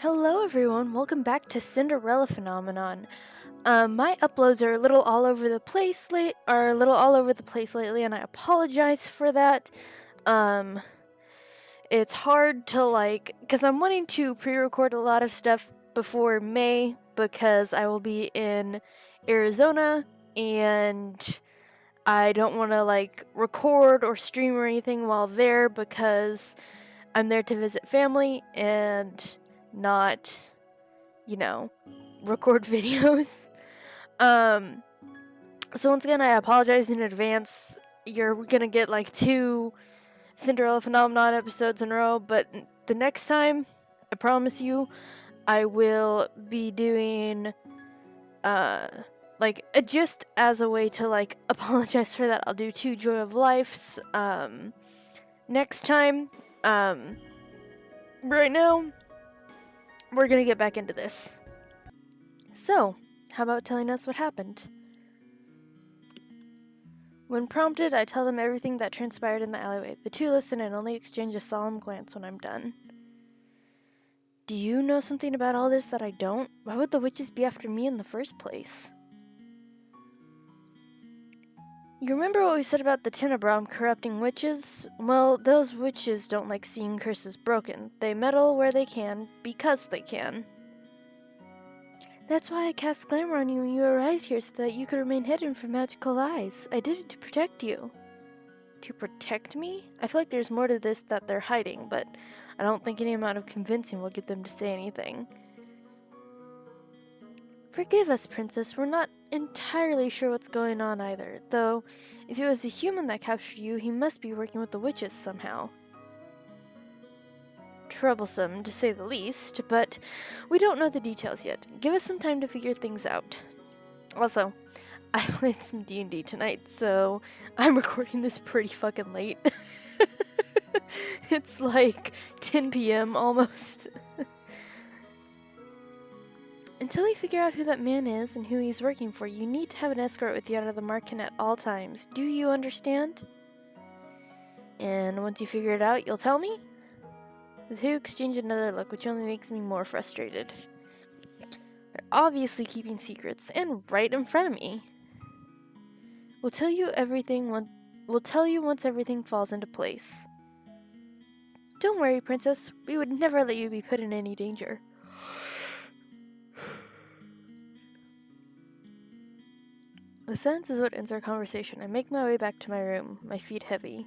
Hello everyone, welcome back to Cinderella Phenomenon. My uploads are a little all over the place lately, and I apologize for that. It's hard to because I'm wanting to pre-record a lot of stuff before May because I will be in Arizona and I don't want to record or stream or anything while there because I'm there to visit family and not record videos. So once again, I apologize in advance. You're gonna get like 2 Cinderella Phenomenon episodes in a row, but the next time, I promise you, I will be doing, just as a way to apologize for that, I'll do 2 Joy of Lifes, next time. Right now, we're gonna get back into this. So, how about telling us what happened? When prompted, I tell them everything that transpired in the alleyway. The two listen and only exchange a solemn glance when I'm done. Do you know something about all this that I don't? Why would the witches be after me in the first place? You remember what we said about the Tenebrum corrupting witches? Well, those witches don't like seeing curses broken. They meddle where they can, because they can. That's why I cast glamour on you when you arrived here, so that you could remain hidden from magical eyes. I did it to protect you. To protect me? I feel like there's more to this that they're hiding, but I don't think any amount of convincing will get them to say anything. Forgive us, Princess. We're not entirely sure what's going on either, though if it was a human that captured you, he must be working with the witches somehow. Troublesome, to say the least, but we don't know the details yet. Give us some time to figure things out. Also, I played some D&D tonight, so I'm recording this pretty fucking late. It's like 10 p.m. almost. Until we figure out who that man is and who he's working for, you need to have an escort with you out of the market at all times. Do you understand? And once you figure it out, you'll tell me? The two exchange another look, which only makes me more frustrated. They're obviously keeping secrets, and right in front of me. We'll tell you once everything falls into place. Don't worry, Princess. We would never let you be put in any danger. The silence is what ends our conversation. I make my way back to my room, my feet heavy.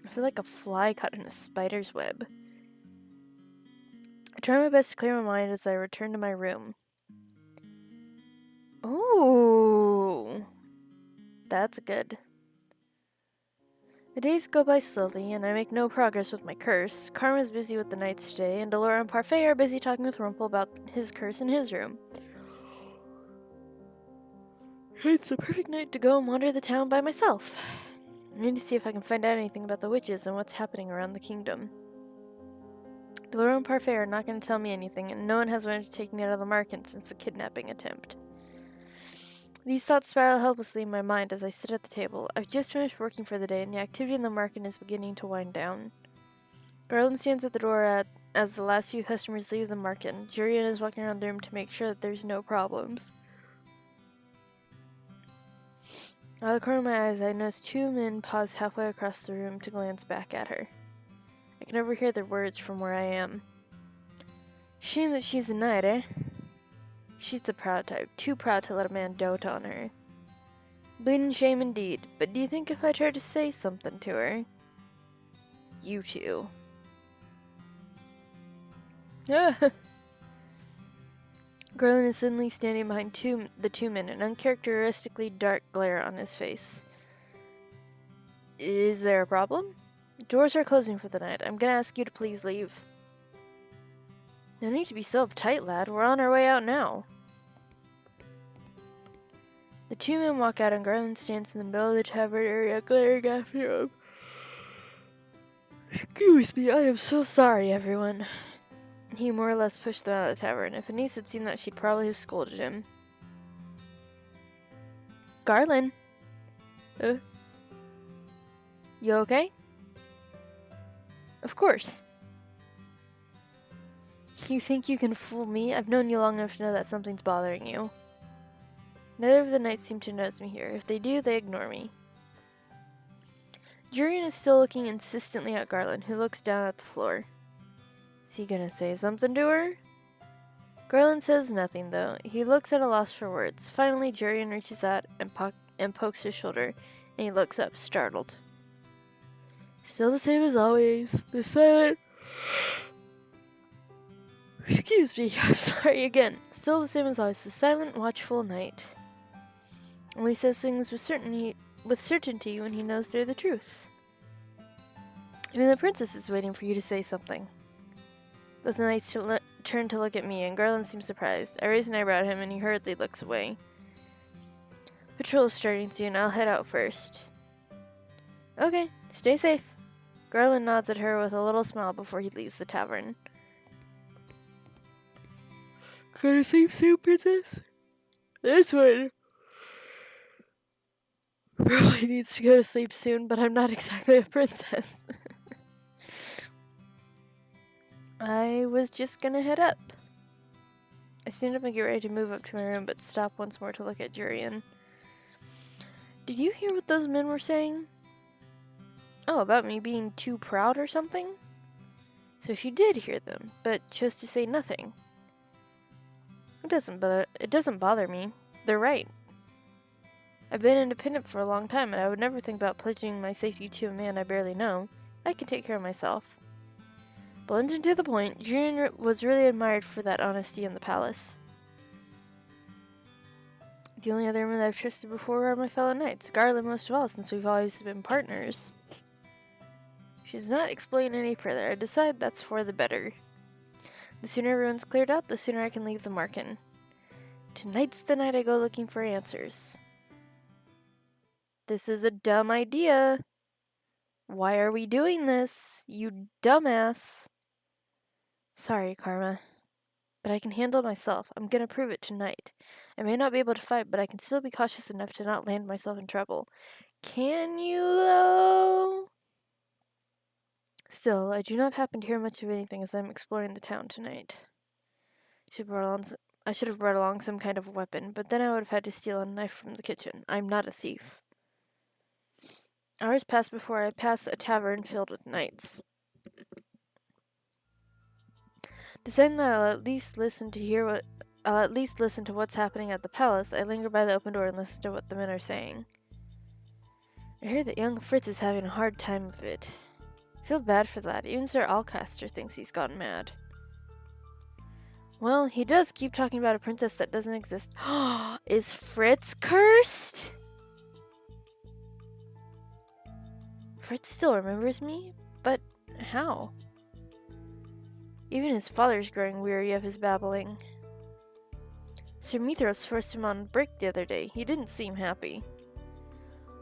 I feel like a fly caught in a spider's web. I try my best to clear my mind as I return to my room. Ooh, that's good. The days go by slowly, and I make no progress with my curse. Karma's busy with the night's stay, and Delora and Parfait are busy talking with Rumple about his curse in his room. It's the perfect night to go and wander the town by myself. I need to see if I can find out anything about the witches and what's happening around the kingdom. Delora and Parfait are not going to tell me anything, and no one has wanted to take me out of the market since the kidnapping attempt. These thoughts spiral helplessly in my mind as I sit at the table. I've just finished working for the day, and the activity in the market is beginning to wind down. Garland stands at the door as the last few customers leave the market, and Jurian is walking around the room to make sure that there's no problems. Out of the corner of my eyes, I notice 2 men pause halfway across the room to glance back at her. I can overhear their words from where I am. Shame that she's a knight, eh? She's the proud type, too proud to let a man dote on her. Bleeding shame indeed, but do you think if I tried to say something to her? You two. Garland is suddenly standing behind the two men, an uncharacteristically dark glare on his face. Is there a problem? Doors are closing for the night. I'm gonna ask you to please leave. No need to be so uptight, lad. We're on our way out now. The 2 men walk out and Garland stands in the middle of the tavern area, glaring after him. Excuse me, I am so sorry, everyone. He more or less pushed them out of the tavern. If Anise had seen that, she'd probably have scolded him. Garland? You okay? Of course. You think you can fool me? I've known you long enough to know that something's bothering you. Neither of the knights seem to notice me here. If they do, they ignore me. Jurian is still looking insistently at Garland, who looks down at the floor. Is he gonna say something to her? Garland says nothing, though. He looks at a loss for words. Finally, Jurian reaches out and pokes his shoulder, and he looks up, startled. Still the same as always. The silent... Excuse me, I'm sorry again. Still the same as always. The silent, watchful knight. Only says things with certainty when he knows they're the truth. Even the princess is waiting for you to say something. Both the knights turn to look at me, and Garland seems surprised. I raise an eyebrow at him, and he hurriedly looks away. Patrol is starting soon. I'll head out first. Okay, stay safe. Garland nods at her with a little smile before he leaves the tavern. Go to sleep soon, princess? This one probably needs to go to sleep soon, but I'm not exactly a princess. I was just gonna head up. I stand up and get ready to move up to my room, but stop once more to look at Jurian. Did you hear what those men were saying? Oh, about me being too proud or something? So she did hear them, but chose to say nothing. It doesn't bother me. They're right. I've been independent for a long time, and I would never think about pledging my safety to a man I barely know. I can take care of myself. Blunt to the point, Jurian was really admired for that honesty in the palace. The only other women I've trusted before are my fellow knights, Garland most of all, since we've always been partners. She does not explain any further. I decide that's for the better. The sooner everyone's cleared out, the sooner I can leave the Marken. Tonight's the night I go looking for answers. This is a dumb idea. Why are we doing this, you dumbass? Sorry, Karma, but I can handle myself. I'm gonna prove it tonight. I may not be able to fight, but I can still be cautious enough to not land myself in trouble. Can you, though? Still, I do not happen to hear much of anything as I'm exploring the town tonight. I should have brought along some kind of weapon, but then I would have had to steal a knife from the kitchen. I'm not a thief. Hours pass before I pass a tavern filled with knights. Deciding that I'll at least listen to what's happening at the palace, I linger by the open door and listen to what the men are saying. I hear that young Fritz is having a hard time of it. I feel bad for that. Even Sir Alcaster thinks he's gone mad. Well, he does keep talking about a princess that doesn't exist. Is Fritz cursed? Fritz still remembers me? But how? Even his father's growing weary of his babbling. Sir Mithros forced him on break the other day. He didn't seem happy.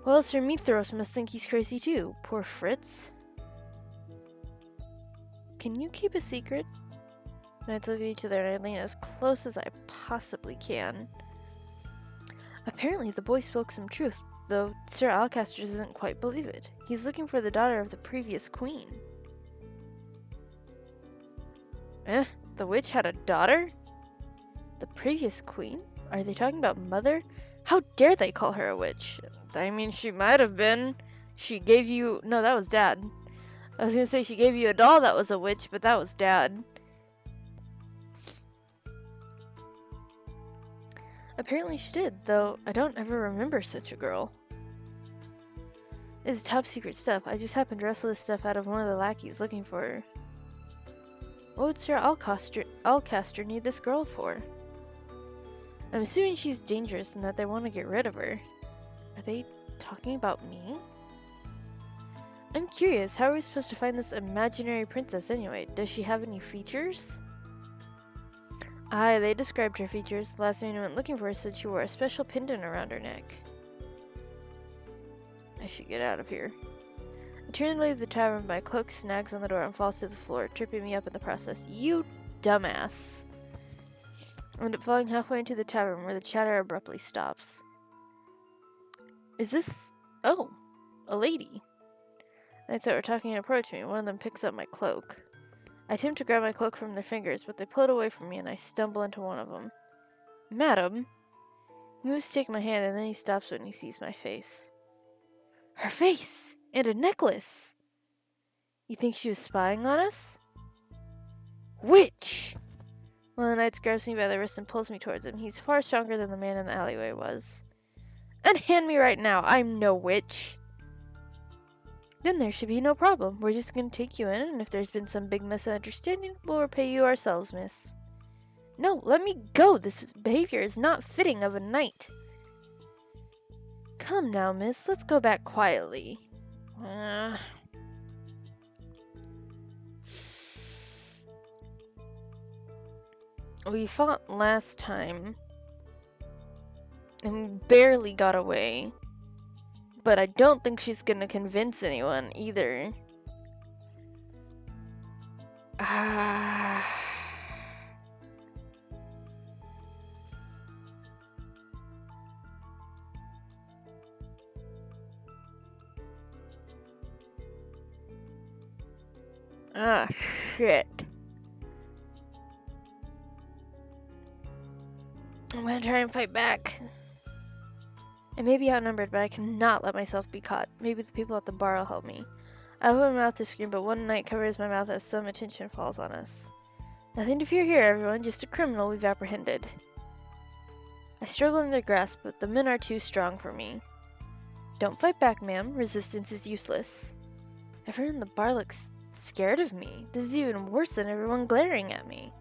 Well, Sir Mithros must think he's crazy too. Poor Fritz. Can you keep a secret? Knights look at each other and I lean as close as I possibly can. Apparently the boy spoke some truth, though Sir Alcaster doesn't quite believe it. He's looking for the daughter of the previous queen. The witch had a daughter? The previous queen? Are they talking about Mother? How dare they call her a witch? I mean, she might have been. She gave you... No, that was Dad. I was gonna say she gave you a doll that was a witch, but that was Dad. Apparently she did, though I don't ever remember such a girl. It's top secret stuff. I just happened to wrestle this stuff out of one of the lackeys looking for her. What would Sir Alcaster need this girl for? I'm assuming she's dangerous and that they want to get rid of her. Are they talking about me? I'm curious, how are we supposed to find this imaginary princess anyway? Does she have any features? Aye, they described her features. The last man who went looking for her said she wore a special pendant around her neck. I should get out of here. I turn to leave the tavern, my cloak snags on the door and falls to the floor, tripping me up in the process. You dumbass! I end up falling halfway into the tavern where the chatter abruptly stops. Is this... Oh, a lady. Knights that were talking approach me. One of them picks up my cloak. I attempt to grab my cloak from their fingers, but they pull it away from me and I stumble into one of them. Madam? He moves to take my hand and then he stops when he sees my face. Her face! And a necklace! You think she was spying on us? Witch! One of the knights grabs me by the wrist and pulls me towards him. He's far stronger than the man in the alleyway was. Unhand me right now. I'm no witch. Then there should be no problem. We're just going to take you in, and if there's been some big misunderstanding, we'll repay you ourselves, miss. No, let me go. This behavior is not fitting of a knight. Come now, miss. Let's go back quietly. We fought last time and barely got away. But I don't think she's gonna convince anyone either. Shit. I'm gonna try and fight back. I may be outnumbered, but I cannot let myself be caught. Maybe the people at the bar will help me. I open my mouth to scream, but one knight covers my mouth as some attention falls on us. Nothing to fear here, everyone. Just a criminal we've apprehended. I struggle in their grasp, but the men are too strong for me. Don't fight back, ma'am. Resistance is useless. Everyone in the bar looks scared of me. This is even worse than everyone glaring at me.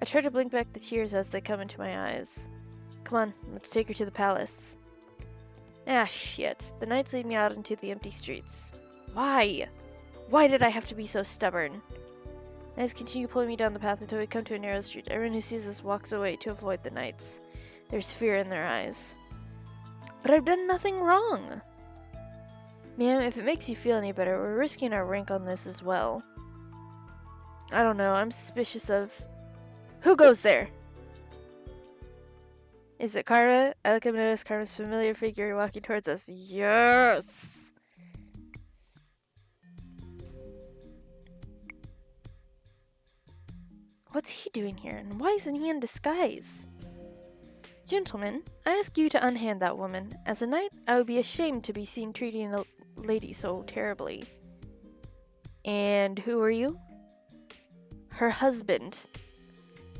I try to blink back the tears as they come into my eyes. Come on, let's take her to the palace. Ah, shit. The knights lead me out into the empty streets. Why? Why did I have to be so stubborn? Knights continue pulling me down the path until we come to a narrow street. Everyone who sees us walks away to avoid the knights. There's fear in their eyes. But I've done nothing wrong. Ma'am, if it makes you feel any better, we're risking our rank on this as well. I don't know. I'm suspicious of... Who goes there? Is it Karma? I look up and notice Karma's familiar figure walking towards us. Yes! What's he doing here, and why isn't he in disguise? Gentlemen, I ask you to unhand that woman. As a knight, I would be ashamed to be seen treating a lady so terribly. And who are you? Her husband.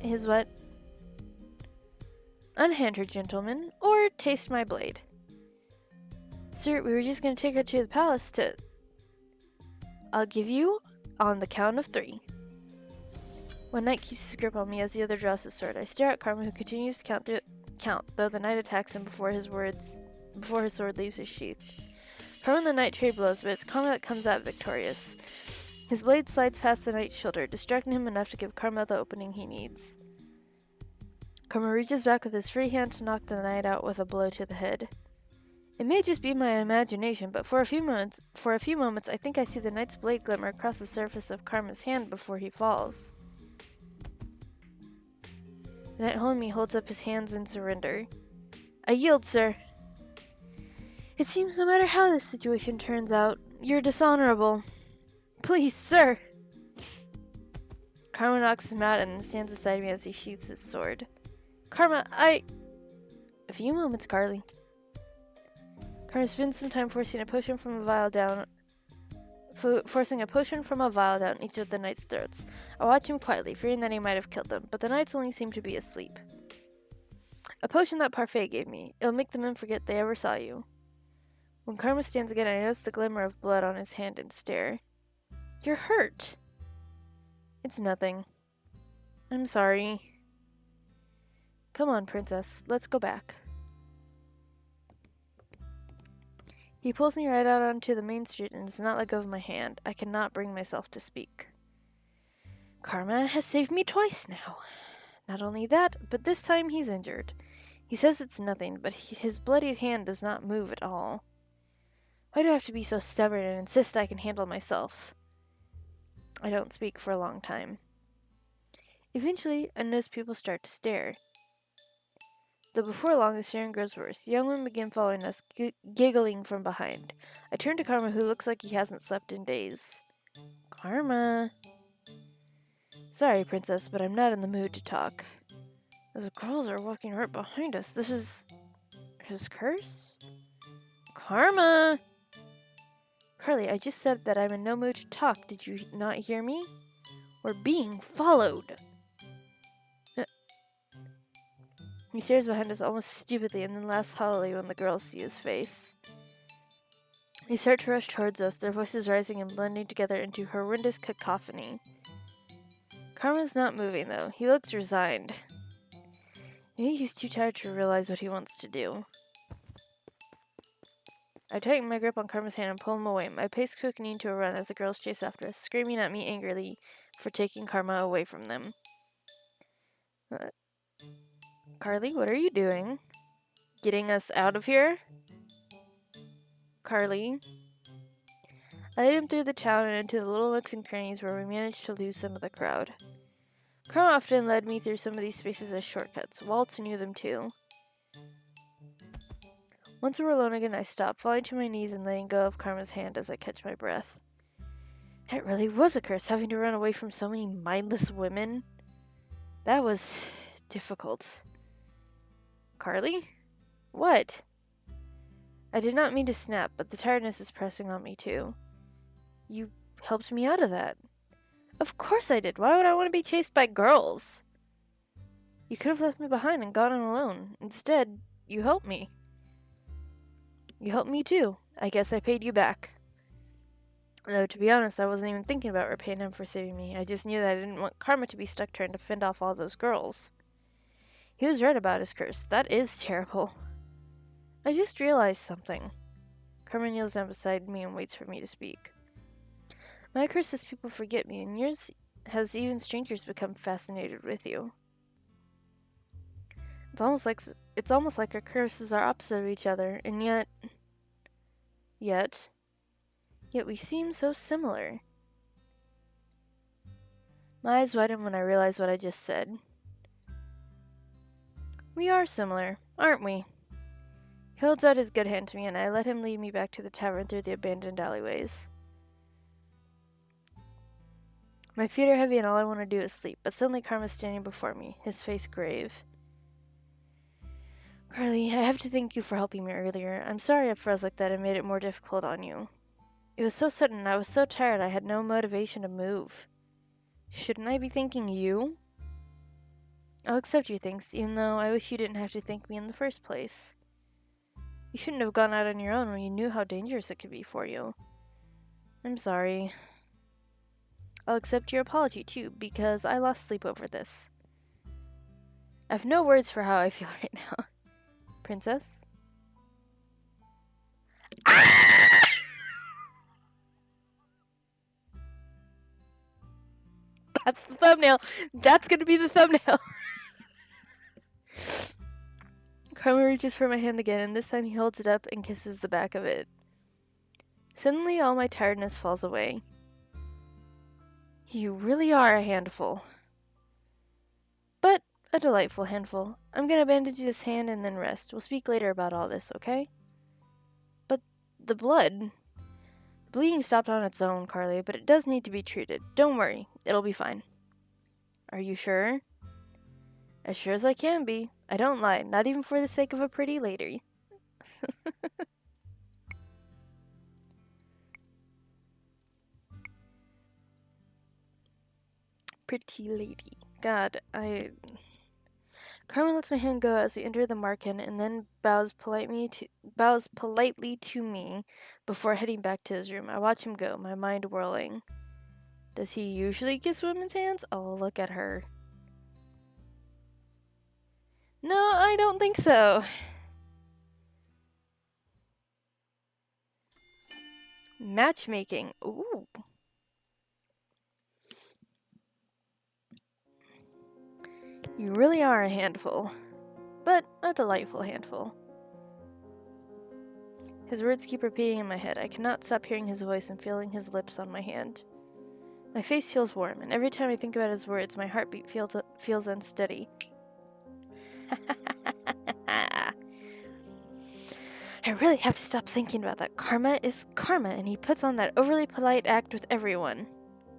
His what? Unhand her, gentlemen, or taste my blade. Sir, we were just going to take her to the palace to... I'll give you on the count of 3. One knight keeps his grip on me as the other draws his sword. I stare at Karma, who continues to count, though the knight attacks him before his sword leaves his sheath. Karma and the knight trade blows, but it's Karma that comes out victorious. His blade slides past the knight's shoulder, distracting him enough to give Karma the opening he needs. Karma reaches back with his free hand to knock the knight out with a blow to the head. It may just be my imagination, but for a few moments, I think I see the knight's blade glimmer across the surface of Karma's hand before he falls. The knight holding me holds up his hands in surrender. I yield, sir. It seems no matter how this situation turns out, you're dishonorable. Please, sir. Karma knocks him out and then stands beside me as he sheaths his sword. Karma, A few moments, Carly. Karma spends some time forcing a potion from a vial down each of the knight's throats. I watch him quietly, fearing that he might have killed them, but the knights only seem to be asleep. A potion that Parfait gave me. It'll make the men forget they ever saw you. When Karma stands again, I notice the glimmer of blood on his hand and stare. You're hurt. It's nothing. I'm sorry. Come on, princess. Let's go back. He pulls me right out onto the main street and does not let go of my hand. I cannot bring myself to speak. Karma has saved me twice now. Not only that, but this time he's injured. He says it's nothing, but his bloodied hand does not move at all. Why do I have to be so stubborn and insist I can handle myself? I don't speak for a long time. Eventually, I notice people start to stare. Though before long, the staring grows worse. Young women begin following us, giggling from behind. I turn to Karma, who looks like he hasn't slept in days. Karma. Sorry, Princess, but I'm not in the mood to talk. Those girls are walking right behind us. This is his curse? Karma! Carly, I just said that I'm in no mood to talk. Did you not hear me? We're being followed. He stares behind us almost stupidly and then laughs hollowly when the girls see his face. They start to rush towards us, their voices rising and blending together into horrendous cacophony. Karma's not moving, though. He looks resigned. Maybe he's too tired to realize what he wants to do. I tighten my grip on Karma's hand and pull him away, my pace quickening to a run as the girls chase after us, screaming at me angrily for taking Karma away from them. Carly, what are you doing? Getting us out of here? Carly. I led him through the town and into the little nooks and crannies where we managed to lose some of the crowd. Karma often led me through some of these spaces as shortcuts. Waltz knew them too. Once we were alone again, I stopped, falling to my knees and letting go of Karma's hand as I catch my breath. It really was a curse, having to run away from so many mindless women. That was difficult. Carly? What? I did not mean to snap, but the tiredness is pressing on me too. You helped me out of that. Of course I did. Why would I want to be chased by girls? You could have left me behind and gone on alone. Instead, you helped me. You helped me too. I guess I paid you back. Though, to be honest, I wasn't even thinking about repaying him for saving me. I just knew that I didn't want Karma to be stuck trying to fend off all those girls. He was right about his curse. That is terrible. I just realized something. Karma kneels down beside me and waits for me to speak. My curse is people forget me, and yours has even strangers become fascinated with you. It's almost like our curses are opposite of each other, and yet we seem so similar. My eyes widen when I realize what I just said. We are similar, aren't we? He holds out his good hand to me, and I let him lead me back to the tavern through the abandoned alleyways. My feet are heavy and all I want to do is sleep, but suddenly Karma's standing before me, his face grave. Carly, I have to thank you for helping me earlier. I'm sorry I froze like that and made it more difficult on you. It was so sudden and I was so tired I had no motivation to move. Shouldn't I be thanking you? I'll accept your thanks, even though I wish you didn't have to thank me in the first place. You shouldn't have gone out on your own when you knew how dangerous it could be for you. I'm sorry. I'll accept your apology, too, because I lost sleep over this. I have no words for how I feel right now. Princess? That's the thumbnail. That's gonna be the thumbnail. Karma reaches for my hand again, and this time he holds it up and kisses the back of it. Suddenly, all my tiredness falls away. You really are a handful. But a delightful handful. I'm gonna bandage this hand and then rest. We'll speak later about all this, okay? But the blood... The bleeding stopped on its own, Carly, but it does need to be treated. Don't worry. It'll be fine. Are you sure? As sure as I can be. I don't lie, not even for the sake of a pretty lady. Pretty lady. God, Karma lets my hand go as we enter the market and then bows politely to me before heading back to his room. I watch him go, my mind whirling. Does he usually kiss women's hands? Oh, look at her. No, I don't think so. Matchmaking. Ooh. You really are a handful. But a delightful handful. His words keep repeating in my head. I cannot stop hearing his voice and feeling his lips on my hand. My face feels warm, and every time I think about his words, my heartbeat feels unsteady. I really have to stop thinking about that. Karma is karma, and he puts on that overly polite act with everyone.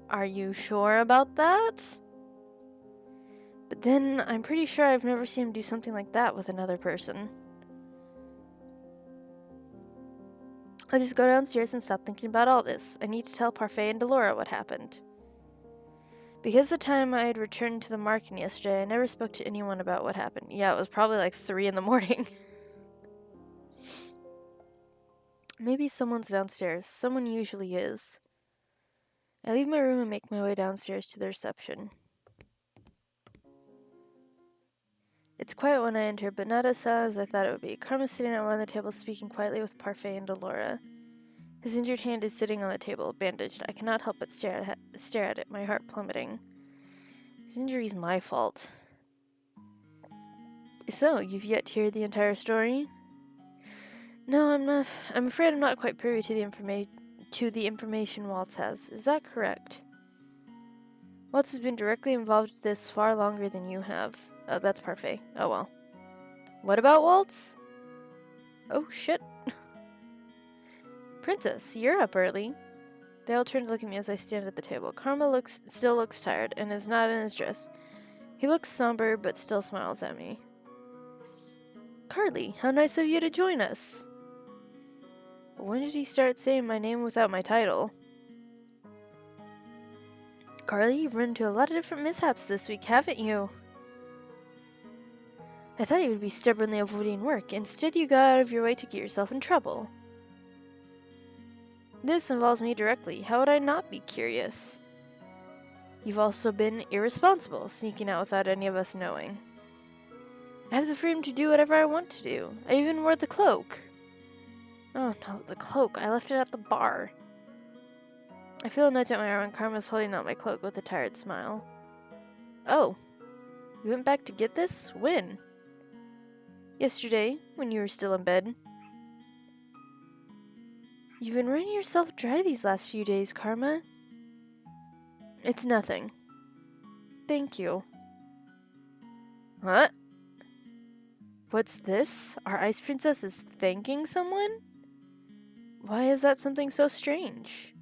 Are you sure about that? But then, I'm pretty sure I've never seen him do something like that with another person. I'll just go downstairs and stop thinking about all this. I need to tell Parfait and Delora what happened. Because the time I had returned to the market yesterday, I never spoke to anyone about what happened. Yeah, it was probably like 3 in the morning. Maybe someone's downstairs. Someone usually is. I leave my room and make my way downstairs to the reception. It's quiet when I enter, but not as sad as I thought it would be. Karma's sitting at one of the tables speaking quietly with Parfait and Delora. His injured hand is sitting on the table, bandaged. I cannot help but stare at it, my heart plummeting. His injury's my fault. So, you've yet to hear the entire story? No, I'm not. I'm afraid I'm not quite privy to the information Waltz has. Is that correct? Waltz has been directly involved with this far longer than you have. Oh, that's Parfait. Oh well. What about Waltz? Oh shit. Princess, you're up early. They all turn to look at me as I stand at the table. Karma still looks tired and is not in his dress. He looks somber but still smiles at me. Carly, how nice of you to join us. When did he start saying my name without my title? Carly, you've run into a lot of different mishaps this week, haven't you? I thought you would be stubbornly avoiding work. Instead, you got out of your way to get yourself in trouble. This involves me directly. How would I not be curious? You've also been irresponsible, sneaking out without any of us knowing. I have the freedom to do whatever I want to do. I even wore the cloak. Oh no, the cloak. I left it at the bar. I feel a nudge at my arm and Karma's holding out my cloak with a tired smile. Oh, you went back to get this? When? Yesterday, when you were still in bed. You've been running yourself dry these last few days, Karma. It's nothing. Thank you. What? What's this? Our ice princess is thanking someone? Why is that something so strange?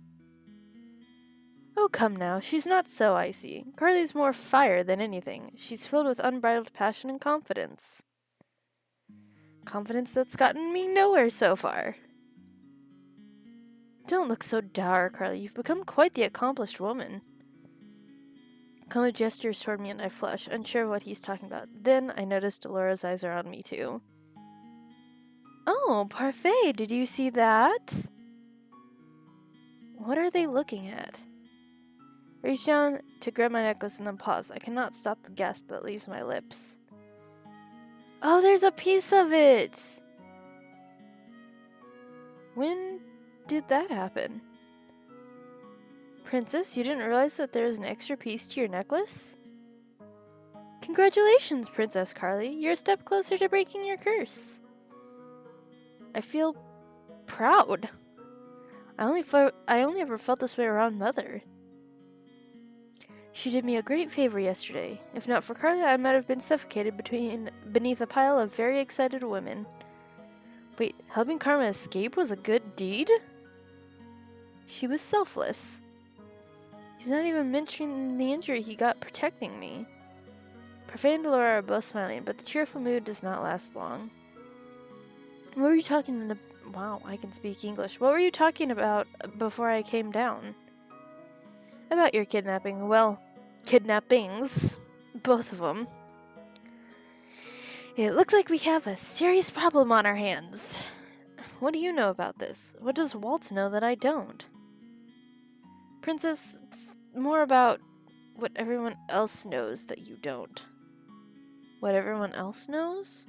Oh, come now. She's not so icy. Carly's more fire than anything. She's filled with unbridled passion and confidence. Confidence that's gotten me nowhere so far. Don't look so dour, Carly. You've become quite the accomplished woman. Karma gestures toward me and I flush, unsure of what he's talking about. Then I notice Delora's eyes are on me too. Oh, Parfait, did you see that? What are they looking at? I reach down to grab my necklace and then pause. I cannot stop the gasp that leaves my lips. Oh, there's a piece of it! When did that happen? Princess, you didn't realize that there's an extra piece to your necklace? Congratulations, Princess Carly. You're a step closer to breaking your curse. I feel proud. I only ever felt this way around Mother. She did me a great favor yesterday. If not for Carly, I might have been suffocated beneath a pile of very excited women. Wait, helping Karma escape was a good deed? She was selfless. He's not even mentioning the injury he got protecting me. Parfait and Delora are both smiling, but the cheerful mood does not last long. What were you talking about? Wow, I can speak English. What were you talking about before I came down? About your kidnapping. Well, kidnappings. Both of them. It looks like we have a serious problem on our hands. What do you know about this? What does Waltz know that I don't? Princess, it's more about what everyone else knows that you don't. What everyone else knows?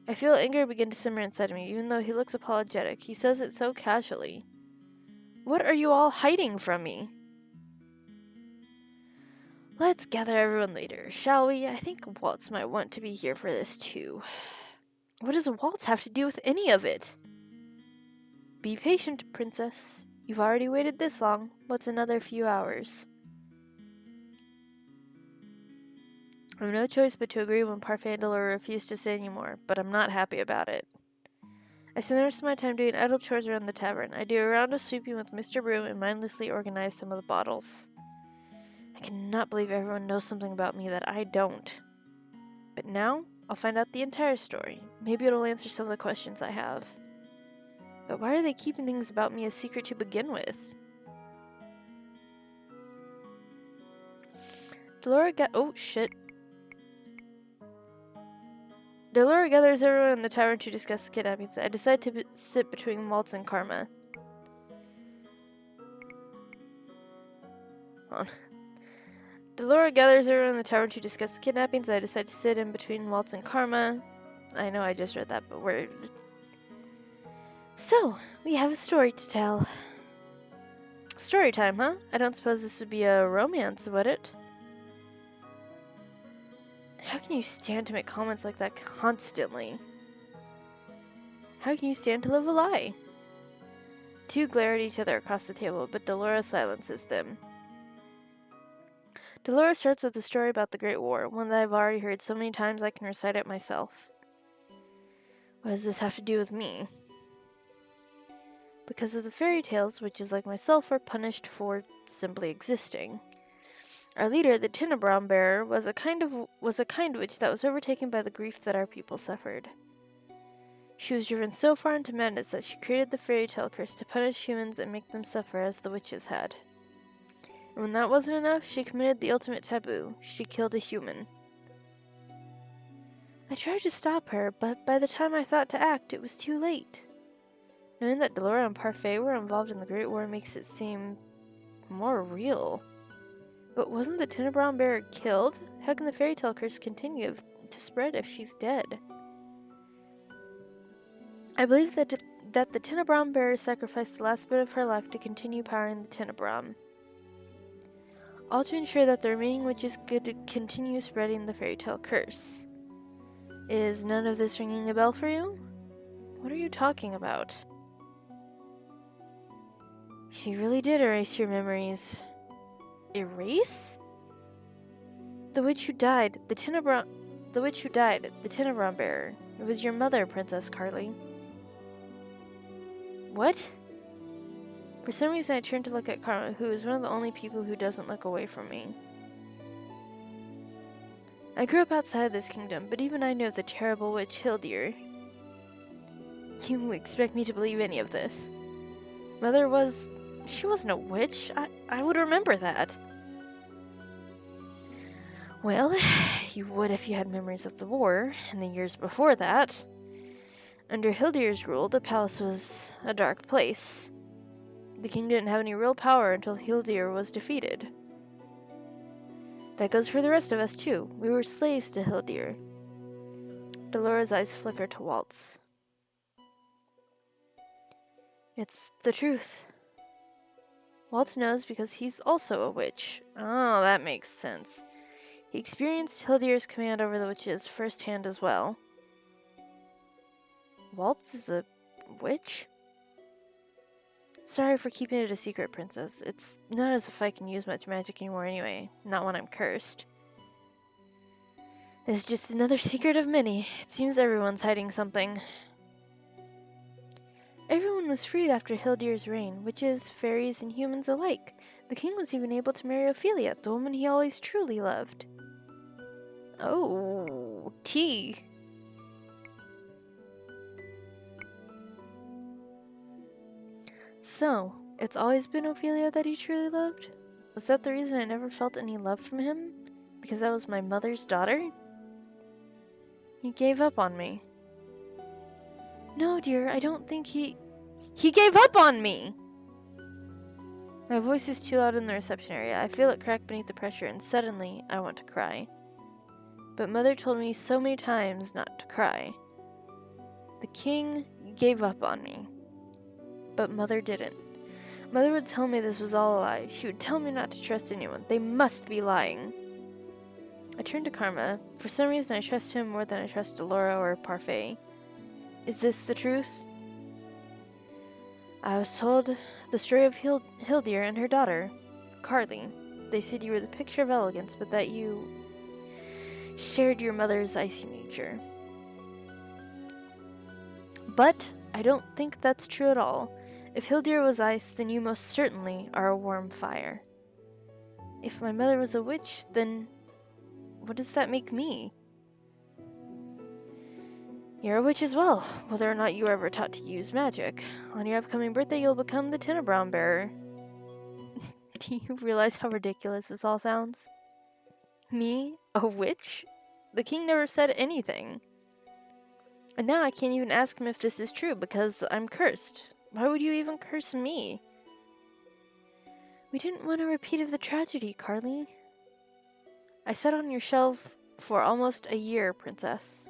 I feel anger begin to simmer inside of me, even though he looks apologetic. He says it so casually. What are you all hiding from me? Let's gather everyone later, shall we? I think Waltz might want to be here for this too. What does Waltz have to do with any of it? Be patient, Princess. You've already waited this long. What's another few hours? I have no choice but to agree when Parfait and Delora refuse to say any more, but I'm not happy about it. I spend the rest of my time doing idle chores around the tavern. I do a round of sweeping with Mr. Broom and mindlessly organize some of the bottles. I cannot believe everyone knows something about me that I don't. But now, I'll find out the entire story. Maybe it'll answer some of the questions I have. But why are they keeping things about me a secret to begin with? Oh, shit. Delora gathers everyone in the tavern to discuss the kidnappings. I decide to sit between Waltz and Karma. Hold on. Delora gathers everyone in the tavern to discuss the kidnappings. I decide to sit in between Waltz and Karma. I know I just read that, but we're... So, we have a story to tell. Story time, huh? I don't suppose this would be a romance, would it? How can you stand to make comments like that constantly? How can you stand to live a lie? Two glare at each other across the table, but Delora silences them. Delora starts with a story about the Great War, one that I've already heard so many times I can recite it myself. What does this have to do with me? Because of the fairy tales, witches like myself were punished for simply existing. Our leader, the Tenebron Bearer, was a kind witch that was overtaken by the grief that our people suffered. She was driven so far into madness that she created the fairy tale curse to punish humans and make them suffer as the witches had. And when that wasn't enough, she committed the ultimate taboo. She killed a human. I tried to stop her, but by the time I thought to act, it was too late. Knowing that Delora and Parfait were involved in the Great War makes it seem more real. But wasn't the Tenebron Bearer killed? How can the fairy tale curse continue to spread if she's dead? I believe that the Tenebron Bearer sacrificed the last bit of her life to continue powering the Tenebron. All to ensure that the remaining witches could continue spreading the fairy tale curse. Is none of this ringing a bell for you? What are you talking about? She really did erase your memories. Erase? The witch who died, the Tenebron Bearer. It was your mother, Princess Carly. What? For some reason, I turned to look at Karma, who is one of the only people who doesn't look away from me. I grew up outside this kingdom, but even I know the terrible witch Hildir. You expect me to believe any of this? She wasn't a witch. I would remember that. Well, you would if you had memories of the war, and the years before that. Under Hildir's rule, the palace was a dark place. The king didn't have any real power until Hildir was defeated. That goes for the rest of us, too. We were slaves to Hildir. Delora's eyes flicker to Waltz. It's the truth. Waltz knows because he's also a witch. Oh, that makes sense. He experienced Hildir's command over the witches firsthand as well. Waltz is a witch? Sorry for keeping it a secret, Princess. It's not as if I can use much magic anymore anyway. Not when I'm cursed. It's just another secret of many. It seems everyone's hiding something. Everyone was freed after Hildir's reign, witches, fairies, and humans alike. The king was even able to marry Ophelia, the woman he always truly loved. Oh, tea. So, it's always been Ophelia that he truly loved? Was that the reason I never felt any love from him? Because I was my mother's daughter? He gave up on me. No, dear, I don't think he gave up on me! My voice is too loud in the reception area. I feel it crack beneath the pressure, and suddenly, I want to cry. But Mother told me so many times not to cry. The king gave up on me. But Mother didn't. Mother would tell me this was all a lie. She would tell me not to trust anyone. They must be lying. I turned to Karma. For some reason, I trust him more than I trust Delora or Parfait. Is this the truth? I was told the story of Hildir and her daughter, Carly. They said you were the picture of elegance, but that you shared your mother's icy nature. But I don't think that's true at all. If Hildir was ice, then you most certainly are a warm fire. If my mother was a witch, then what does that make me? You're a witch as well, whether or not you were ever taught to use magic. On your upcoming birthday, you'll become the Tenebron bearer. Do you realize how ridiculous this all sounds? Me? A witch? The king never said anything. And now I can't even ask him if this is true because I'm cursed. Why would you even curse me? We didn't want a repeat of the tragedy, Carly. I sat on your shelf for almost a year, Princess.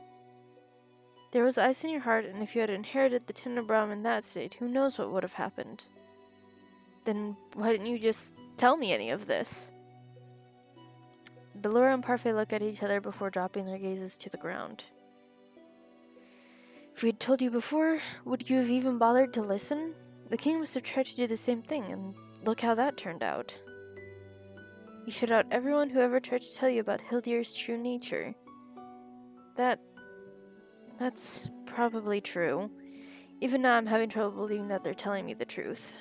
There was ice in your heart, and if you had inherited the Tenebron in that state, who knows what would have happened? Then why didn't you just tell me any of this? Delora and Parfait look at each other before dropping their gazes to the ground. If we had told you before, would you have even bothered to listen? The king must have tried to do the same thing, and look how that turned out. You shut out everyone who ever tried to tell you about Hildir's true nature. That's probably true. Even now I'm having trouble believing that they're telling me the truth.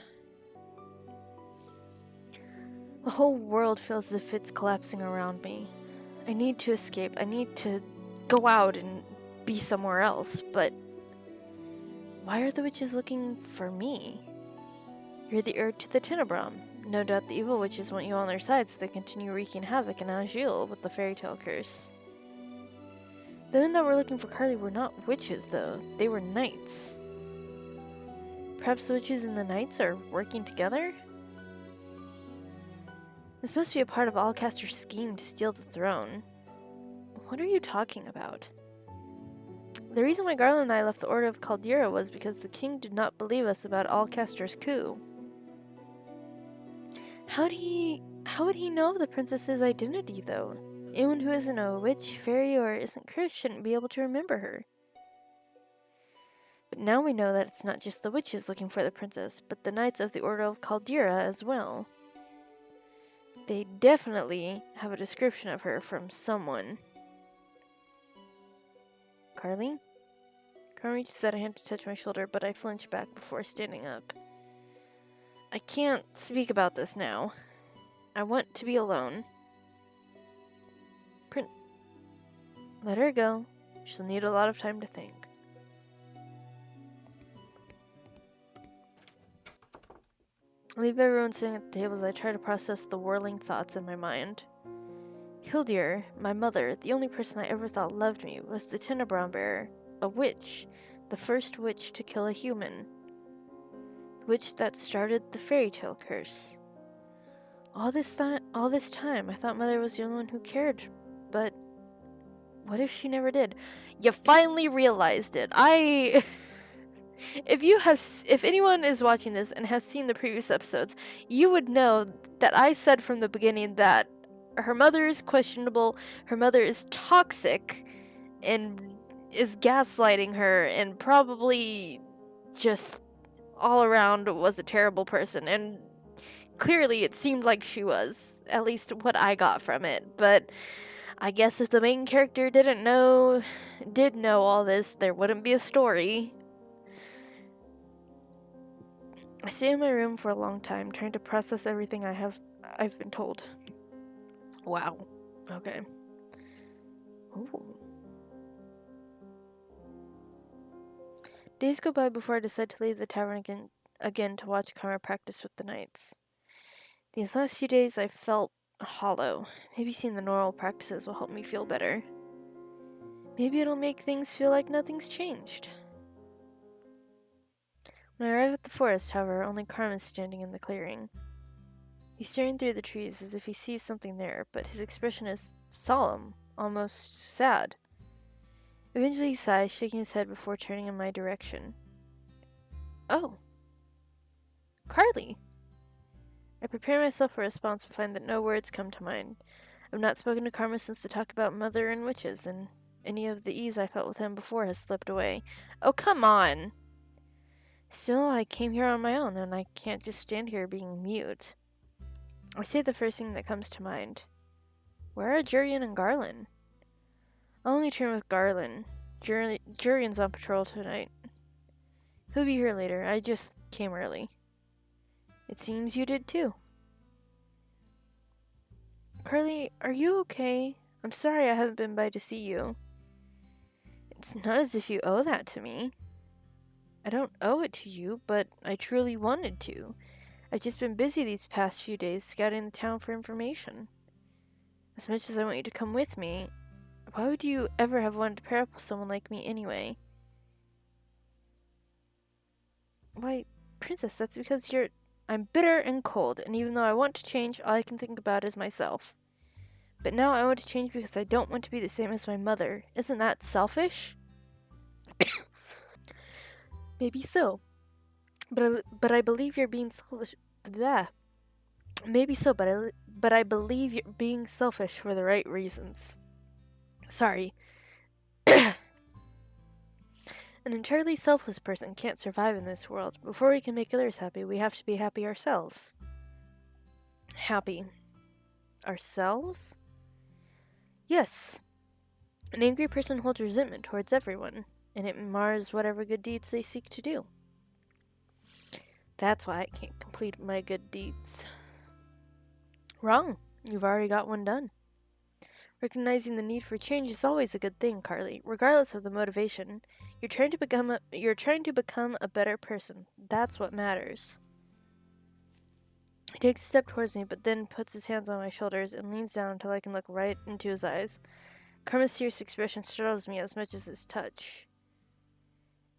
The whole world feels as if it's collapsing around me. I need to escape. I need to go out and be somewhere else, but why are the witches looking for me? You're the heir to the Tenebron. No doubt the evil witches want you on their side so they continue wreaking havoc in Agile with the fairy tale curse. The men that were looking for Carly were not witches, though. They were knights. Perhaps the witches and the knights are working together? This must be a part of Alcaster's scheme to steal the throne. What are you talking about? The reason why Garland and I left the Order of Caldera was because the king did not believe us about Alcaster's coup. How would he know of the princess's identity, though? Anyone who isn't a witch, fairy, or isn't cursed shouldn't be able to remember her. But now we know that it's not just the witches looking for the princess, but the knights of the Order of Caldera as well. They definitely have a description of her from someone. Carly? Carly reaches out a hand to touch my shoulder, but I flinch back before standing up. I can't speak about this now. I want to be alone. Let her go. She'll need a lot of time to think. I leave everyone sitting at the table as I try to process the whirling thoughts in my mind. Hildir, my mother, the only person I ever thought loved me, was the Tenebron bearer, a witch, the first witch to kill a human. The witch that started the fairy tale curse. All this time, I thought Mother was the only one who cared, but what if she never did? You finally realized it. If anyone is watching this and has seen the previous episodes, you would know that I said from the beginning that her mother is questionable, her mother is toxic, and is gaslighting her, and probably just all around was a terrible person, and clearly it seemed like she was, at least what I got from it, but I guess if the main character did know all this, there wouldn't be a story. I stay in my room for a long time, trying to process everything I've been told. Wow. Okay. Ooh. Days go by before I decide to leave the tavern again to watch Karma practice with the knights. These last few days I felt hollow. Maybe seeing the normal practices will help me feel better. Maybe it'll make things feel like nothing's changed. When I arrive at the forest, however, only Carmen's standing in the clearing. He's staring through the trees as if he sees something there, but his expression is solemn, almost sad. Eventually he sighs, shaking his head before turning in my direction. Oh. Carly! I prepare myself for a response and find that no words come to mind. I've not spoken to Karma since the talk about Mother and witches, and any of the ease I felt with him before has slipped away. Oh, come on! Still, I came here on my own, and I can't just stand here being mute. I say the first thing that comes to mind. Where are Jurian and Garland? I'll only turn with Garland. Jurian's on patrol tonight. He'll be here later. I just came early. It seems you did too. Carly, are you okay? I'm sorry I haven't been by to see you. It's not as if you owe that to me. I don't owe it to you, but I truly wanted to. I've just been busy these past few days scouting the town for information. As much as I want you to come with me, why would you ever have wanted to pair up with someone like me anyway? Why, Princess, that's because I'm bitter and cold, and even though I want to change, all I can think about is myself. But now I want to change because I don't want to be the same as my mother. Isn't that selfish? Maybe so. But I believe you're being selfish. Blah. Maybe so, but I believe you're being selfish for the right reasons. Sorry. An entirely selfless person can't survive in this world. Before we can make others happy, we have to be happy ourselves. Happy. Ourselves? Yes. An angry person holds resentment towards everyone, and it mars whatever good deeds they seek to do. That's why I can't complete my good deeds. Wrong. You've already got one done. Recognizing the need for change is always a good thing, Carly. Regardless of the motivation, you're trying to become a better person. That's what matters. He takes a step towards me, but then puts his hands on my shoulders and leans down until I can look right into his eyes. Karma's serious expression startles me as much as his touch.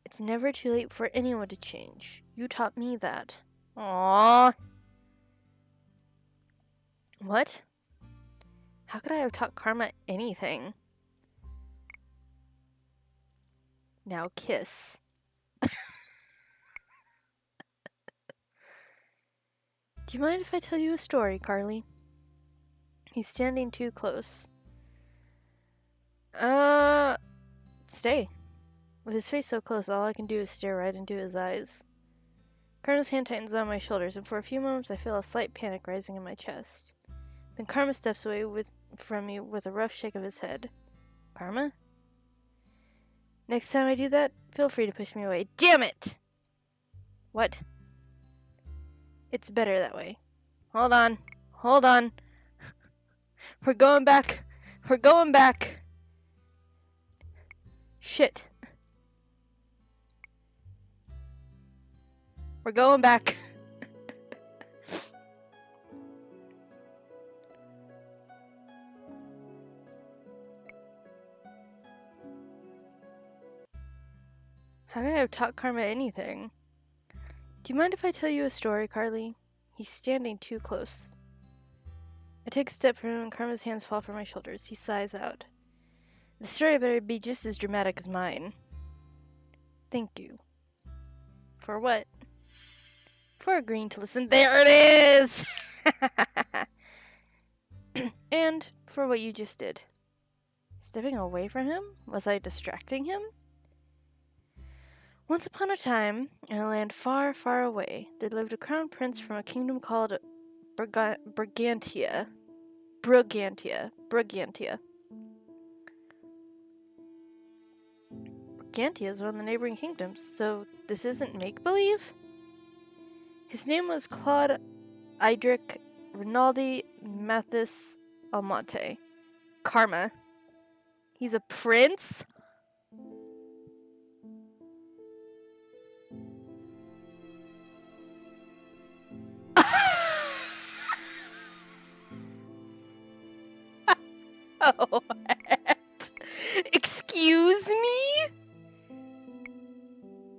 It's never too late for anyone to change. You taught me that. Aww. What? How could I have taught Karma anything? Now kiss. Do you mind if I tell you a story, Carly? He's standing too close. Stay. With his face so close, all I can do is stare right into his eyes. Karma's hand tightens on my shoulders, and for a few moments I feel a slight panic rising in my chest. Then Karma steps away from me with a rough shake of his head. Karma? Next time I do that, feel free to push me away. Damn it! What? It's better that way. Hold on. Hold on. We're going back. We're going back. Shit. We're going back. How could I have taught Karma anything? Do you mind if I tell you a story, Carly? He's standing too close. I take a step from him and Karma's hands fall from my shoulders. He sighs out. The story better be just as dramatic as mine. Thank you. For what? For agreeing to listen. There it is! And for what you just did. Stepping away from him? Was I distracting him? Once upon a time, in a land far, far away, there lived a crown prince from a kingdom called Brigantia. Brigantia is one of the neighboring kingdoms, so this isn't make-believe? His name was Claude Idric Rinaldi Mathis Almonte. Karma. He's a prince? Oh, what? Excuse me?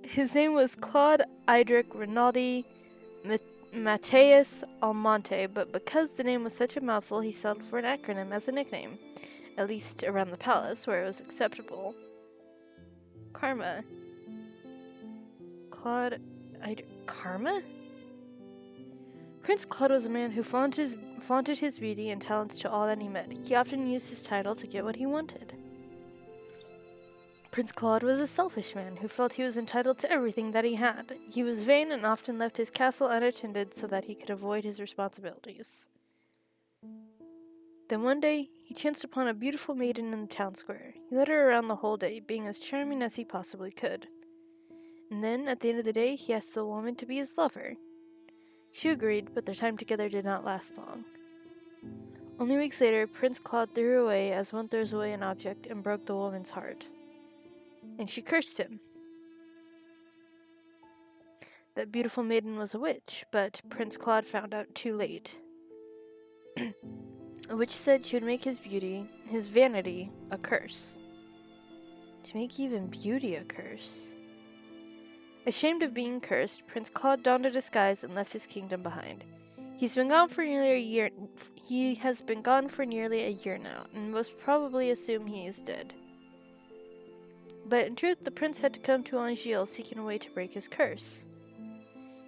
His name was Claude Idric Rinaldi Mateus Almonte, but because the name was such a mouthful, he settled for an acronym as a nickname, at least around the palace, where it was acceptable. Karma. Claude Karma? Prince Claude was a man who flaunted his beauty and talents to all that he met. He often used his title to get what he wanted. Prince Claude was a selfish man who felt he was entitled to everything that he had. He was vain and often left his castle unattended so that he could avoid his responsibilities. Then one day, he chanced upon a beautiful maiden in the town square. He led her around the whole day, being as charming as he possibly could. And then, at the end of the day, he asked the woman to be his lover. She agreed, but their time together did not last long. Only weeks later, Prince Claude threw her away as one throws away an object and broke the woman's heart. And she cursed him. That beautiful maiden was a witch, but Prince Claude found out too late. A witch said she would make his beauty, his vanity, a curse. To make even beauty a curse. Ashamed of being cursed, Prince Claude donned a disguise and left his kingdom behind. He has been gone for nearly a year now, and most probably assume he is dead. But in truth, the prince had to come to Angers seeking a way to break his curse.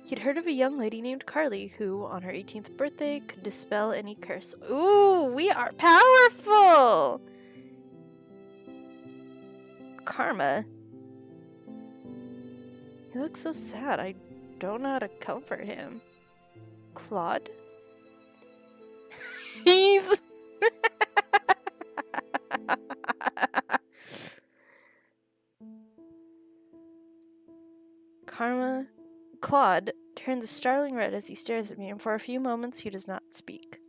He'd heard of a young lady named Carly who, on her 18th birthday, could dispel any curse. Ooh, we are powerful! Karma. He looks so sad. I don't know how to comfort him. Claude? He's... Karma. Claude turns a startling red as he stares at me, and for a few moments he does not speak.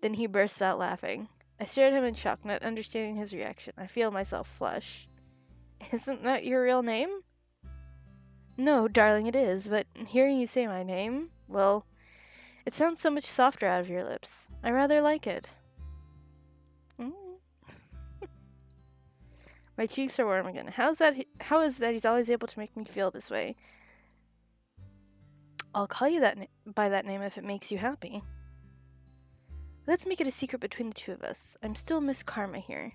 Then he bursts out laughing. I stare at him in shock, not understanding his reaction. I feel myself flush. Isn't that your real name? No, darling, it is, but hearing you say my name, well, it sounds so much softer out of your lips. I rather like it. My cheeks are warm again. How is that he's always able to make me feel this way? I'll call you by that name if it makes you happy. Let's make it a secret between the two of us. I'm still Miss Karma here.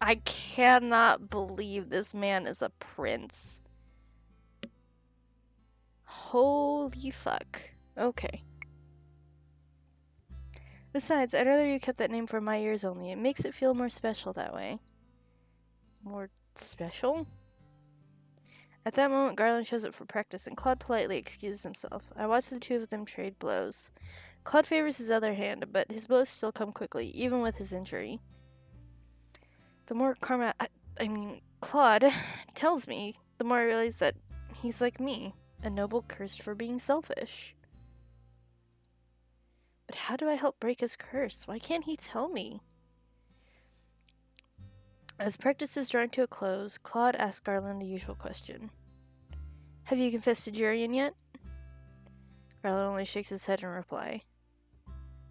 I cannot believe this man is a prince. Holy fuck. Okay. Besides, I'd rather you kept that name for my ears only. It makes it feel more special that way. More special? At that moment, Garland shows up for practice, and Claude politely excuses himself. I watch the two of them trade blows. Claude favors his other hand, but his blows still come quickly, even with his injury. The more Claude tells me, the more I realize that he's like me, a noble cursed for being selfish. But how do I help break his curse? Why can't he tell me? As practice is drawing to a close, Claude asks Garland the usual question. Have you confessed to Jurian yet? Garland only shakes his head in reply.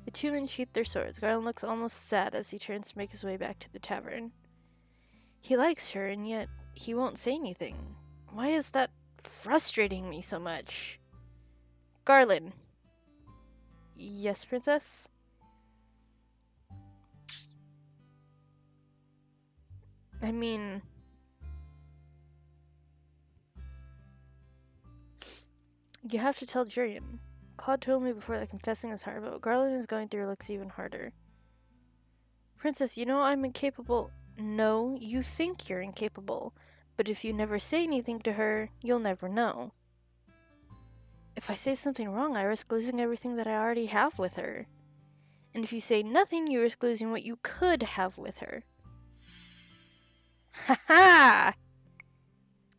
The two men sheath their swords. Garland looks almost sad as he turns to make his way back to the tavern. He likes her, and yet he won't say anything. Why is that frustrating me so much? Garland. Yes, princess? I mean... You have to tell Jurian. Claude told me before that confessing is hard, but what Garland is going through looks even harder. Princess, you know I'm incapable... No, you think you're incapable, but if you never say anything to her, you'll never know. If I say something wrong, I risk losing everything that I already have with her. And if you say nothing, you risk losing what you could have with her. Ha ha!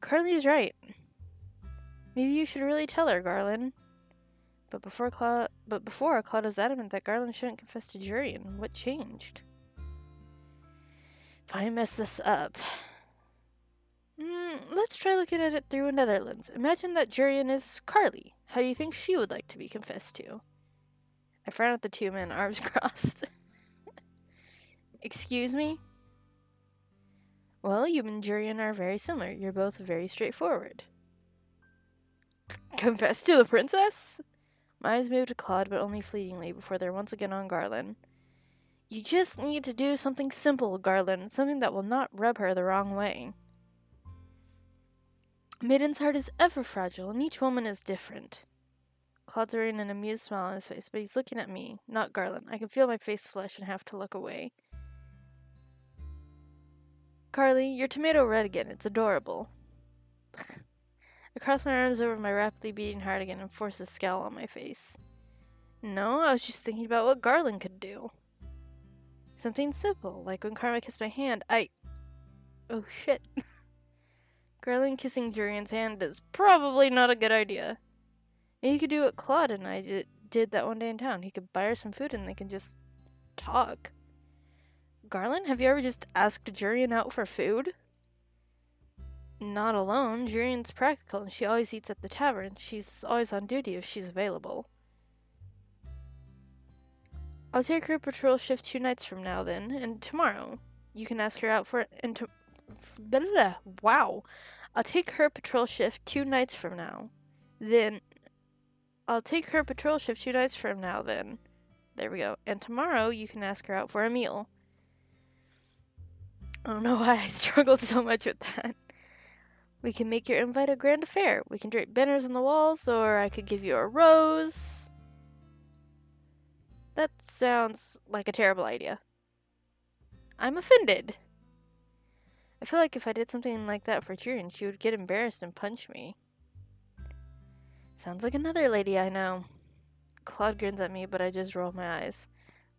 Carly's right. Maybe you should really tell her, Garland. But before Claude was adamant that Garland shouldn't confess to Jurian. What changed? If I mess this up... let's try looking at it through another lens. Imagine that Jurian is Carly. How do you think she would like to be confessed to? I frown at the two men, arms crossed. Excuse me? Well, you and Jurian are very similar. You're both very straightforward. Confess to the princess? My eyes move to Claude, but only fleetingly, before they're once again on Garland. You just need to do something simple, Garland. Something that will not rub her the wrong way. A maiden's heart is ever fragile, and each woman is different. Claude's wearing an amused smile on his face, but he's looking at me, not Garland. I can feel my face flush and have to look away. Carly, you're tomato red again. It's adorable. I cross my arms over my rapidly beating heart again and force a scowl on my face. No, I was just thinking about what Garland could do. Something simple, like when Karma kissed my hand, Oh shit. Garland kissing Jurian's hand is probably not a good idea. Maybe you could do what Claude and I did that one day in town. He could buy her some food and they can just talk. Garland, have you ever just asked Jurian out for food? Not alone. Jurian's practical and she always eats at the tavern. She's always on duty if she's available. I'll take her patrol shift 2 nights from now then, and tomorrow. You can ask her out for wow. I'll take her patrol shift 2 nights from now. Then I'll take her patrol shift 2 nights from now then. There we go. And tomorrow you can ask her out for a meal. I don't know why I struggled so much with that. We can make your invite a grand affair. We can drape banners on the walls, or I could give you a rose. That sounds like a terrible idea. I'm offended. I feel like if I did something like that for Tyrion, she would get embarrassed and punch me. Sounds like another lady I know. Claude grins at me, but I just roll my eyes.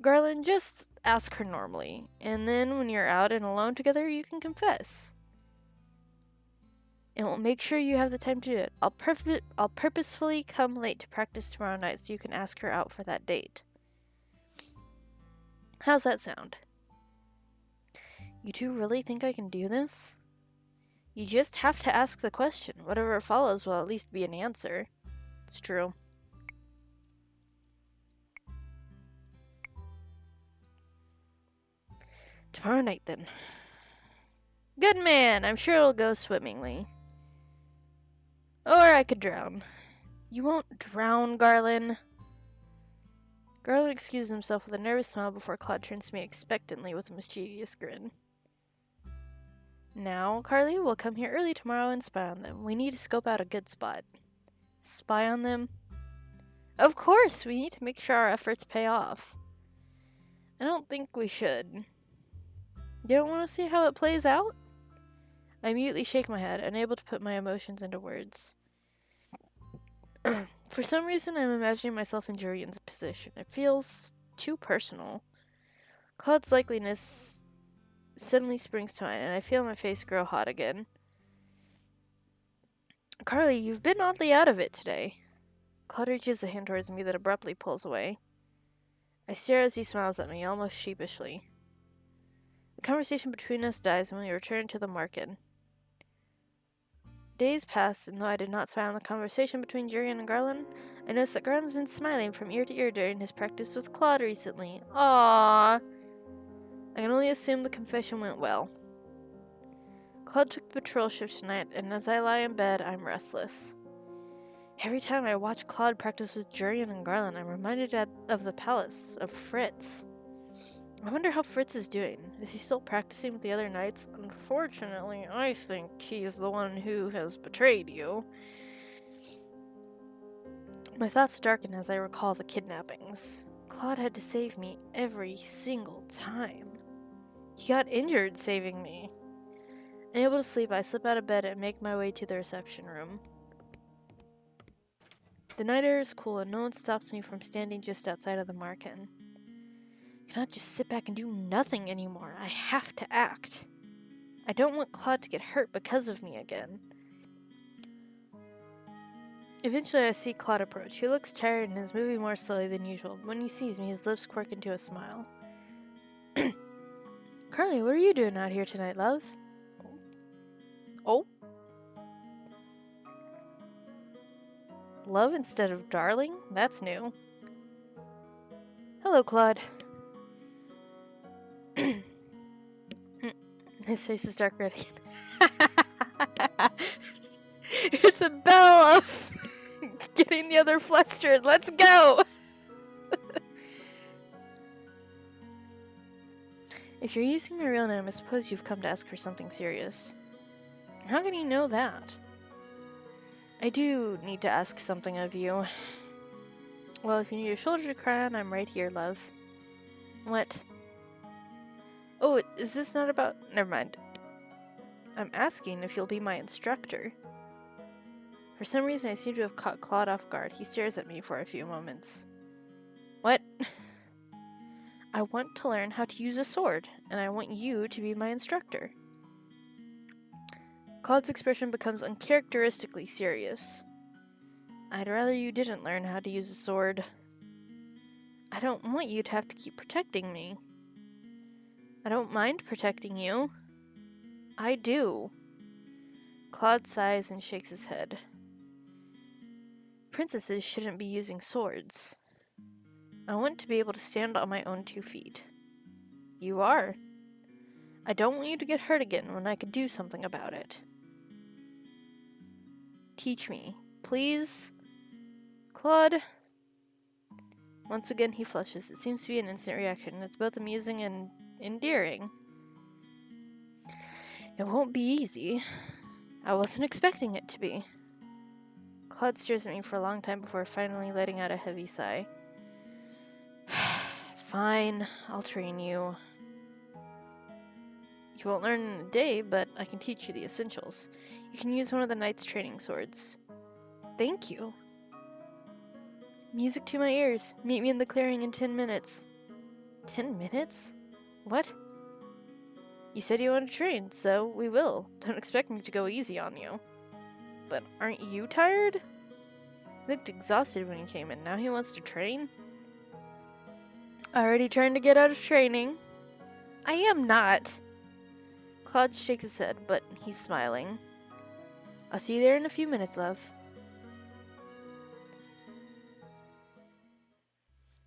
Garland, just ask her normally, and then when you're out and alone together, you can confess. And we'll make sure you have the time to do it. I'll purposefully come late to practice tomorrow night so you can ask her out for that date. How's that sound? You two really think I can do this? You just have to ask the question. Whatever follows will at least be an answer. It's true. Tomorrow night, then. Good man! I'm sure it'll go swimmingly. Or I could drown. You won't drown, Garland. Garland excused himself with a nervous smile before Claude turns to me expectantly with a mischievous grin. Now, Carly, we'll come here early tomorrow and spy on them. We need to scope out a good spot. Spy on them? Of course! We need to make sure our efforts pay off. I don't think we should. You don't want to see how it plays out? I mutely shake my head, unable to put my emotions into words. For some reason, I'm imagining myself in Jurian's position. It feels too personal. Claude's likeliness suddenly springs to mind, and I feel my face grow hot again. Carly, you've been oddly out of it today. Claude reaches a hand towards me that abruptly pulls away. I stare as he smiles at me, almost sheepishly. The conversation between us dies when we return to the market. Days pass, and though I did not spy on the conversation between Jurian and Garland, I noticed that Garland's been smiling from ear to ear during his practice with Claude recently. Aww! I can only assume the confession went well. Claude took the patrol shift tonight, and as I lie in bed, I'm restless. Every time I watch Claude practice with Jurian and Garland, I'm reminded of the palace, of Fritz. I wonder how Fritz is doing. Is he still practicing with the other knights? Unfortunately, I think he's the one who has betrayed you. My thoughts darken as I recall the kidnappings. Claude had to save me every single time. He got injured saving me. Unable to sleep, I slip out of bed and make my way to the reception room. The night air is cool and no one stops me from standing just outside of the market. I cannot just sit back and do nothing anymore. I have to act. I don't want Claude to get hurt because of me again. Eventually I see Claude approach. He looks tired and is moving more slowly than usual. When he sees me, his lips quirk into a smile. Carly, what are you doing out here tonight, love? Oh? Love instead of darling? That's new. Hello, Claude. His face is dark red again. It's a bell of getting the other flustered. Let's go! If you're using my real name, I suppose you've come to ask for something serious. How can you know that? I do need to ask something of you. Well, if you need a shoulder to cry on, I'm right here, love. What? Oh, is this not about... Never mind. I'm asking if you'll be my instructor. For some reason, I seem to have caught Claude off guard. He stares at me for a few moments. What? I want to learn how to use a sword, and I want you to be my instructor. Claude's expression becomes uncharacteristically serious. I'd rather you didn't learn how to use a sword. I don't want you to have to keep protecting me. I don't mind protecting you. I do. Claude sighs and shakes his head. Princesses shouldn't be using swords. I want to be able to stand on my own 2 feet. You are. I don't want you to get hurt again when I could do something about it. Teach me, please. Claude. Once again he flushes. It seems to be an instant reaction, and it's both amusing and endearing. It won't be easy. I wasn't expecting it to be. Claude stares at me for a long time before finally letting out a heavy sigh. Fine, I'll train you. You won't learn in a day, but I can teach you the essentials. You can use one of the knight's training swords. Thank you. Music to my ears. Meet me in the clearing in 10 minutes. 10 minutes? What? You said you wanted to train, so we will. Don't expect me to go easy on you. But aren't you tired? He looked exhausted when he came in. Now he wants to train? Already trying to get out of training? I am not. Claude shakes his head, but he's smiling. I'll see you there in a few minutes, love.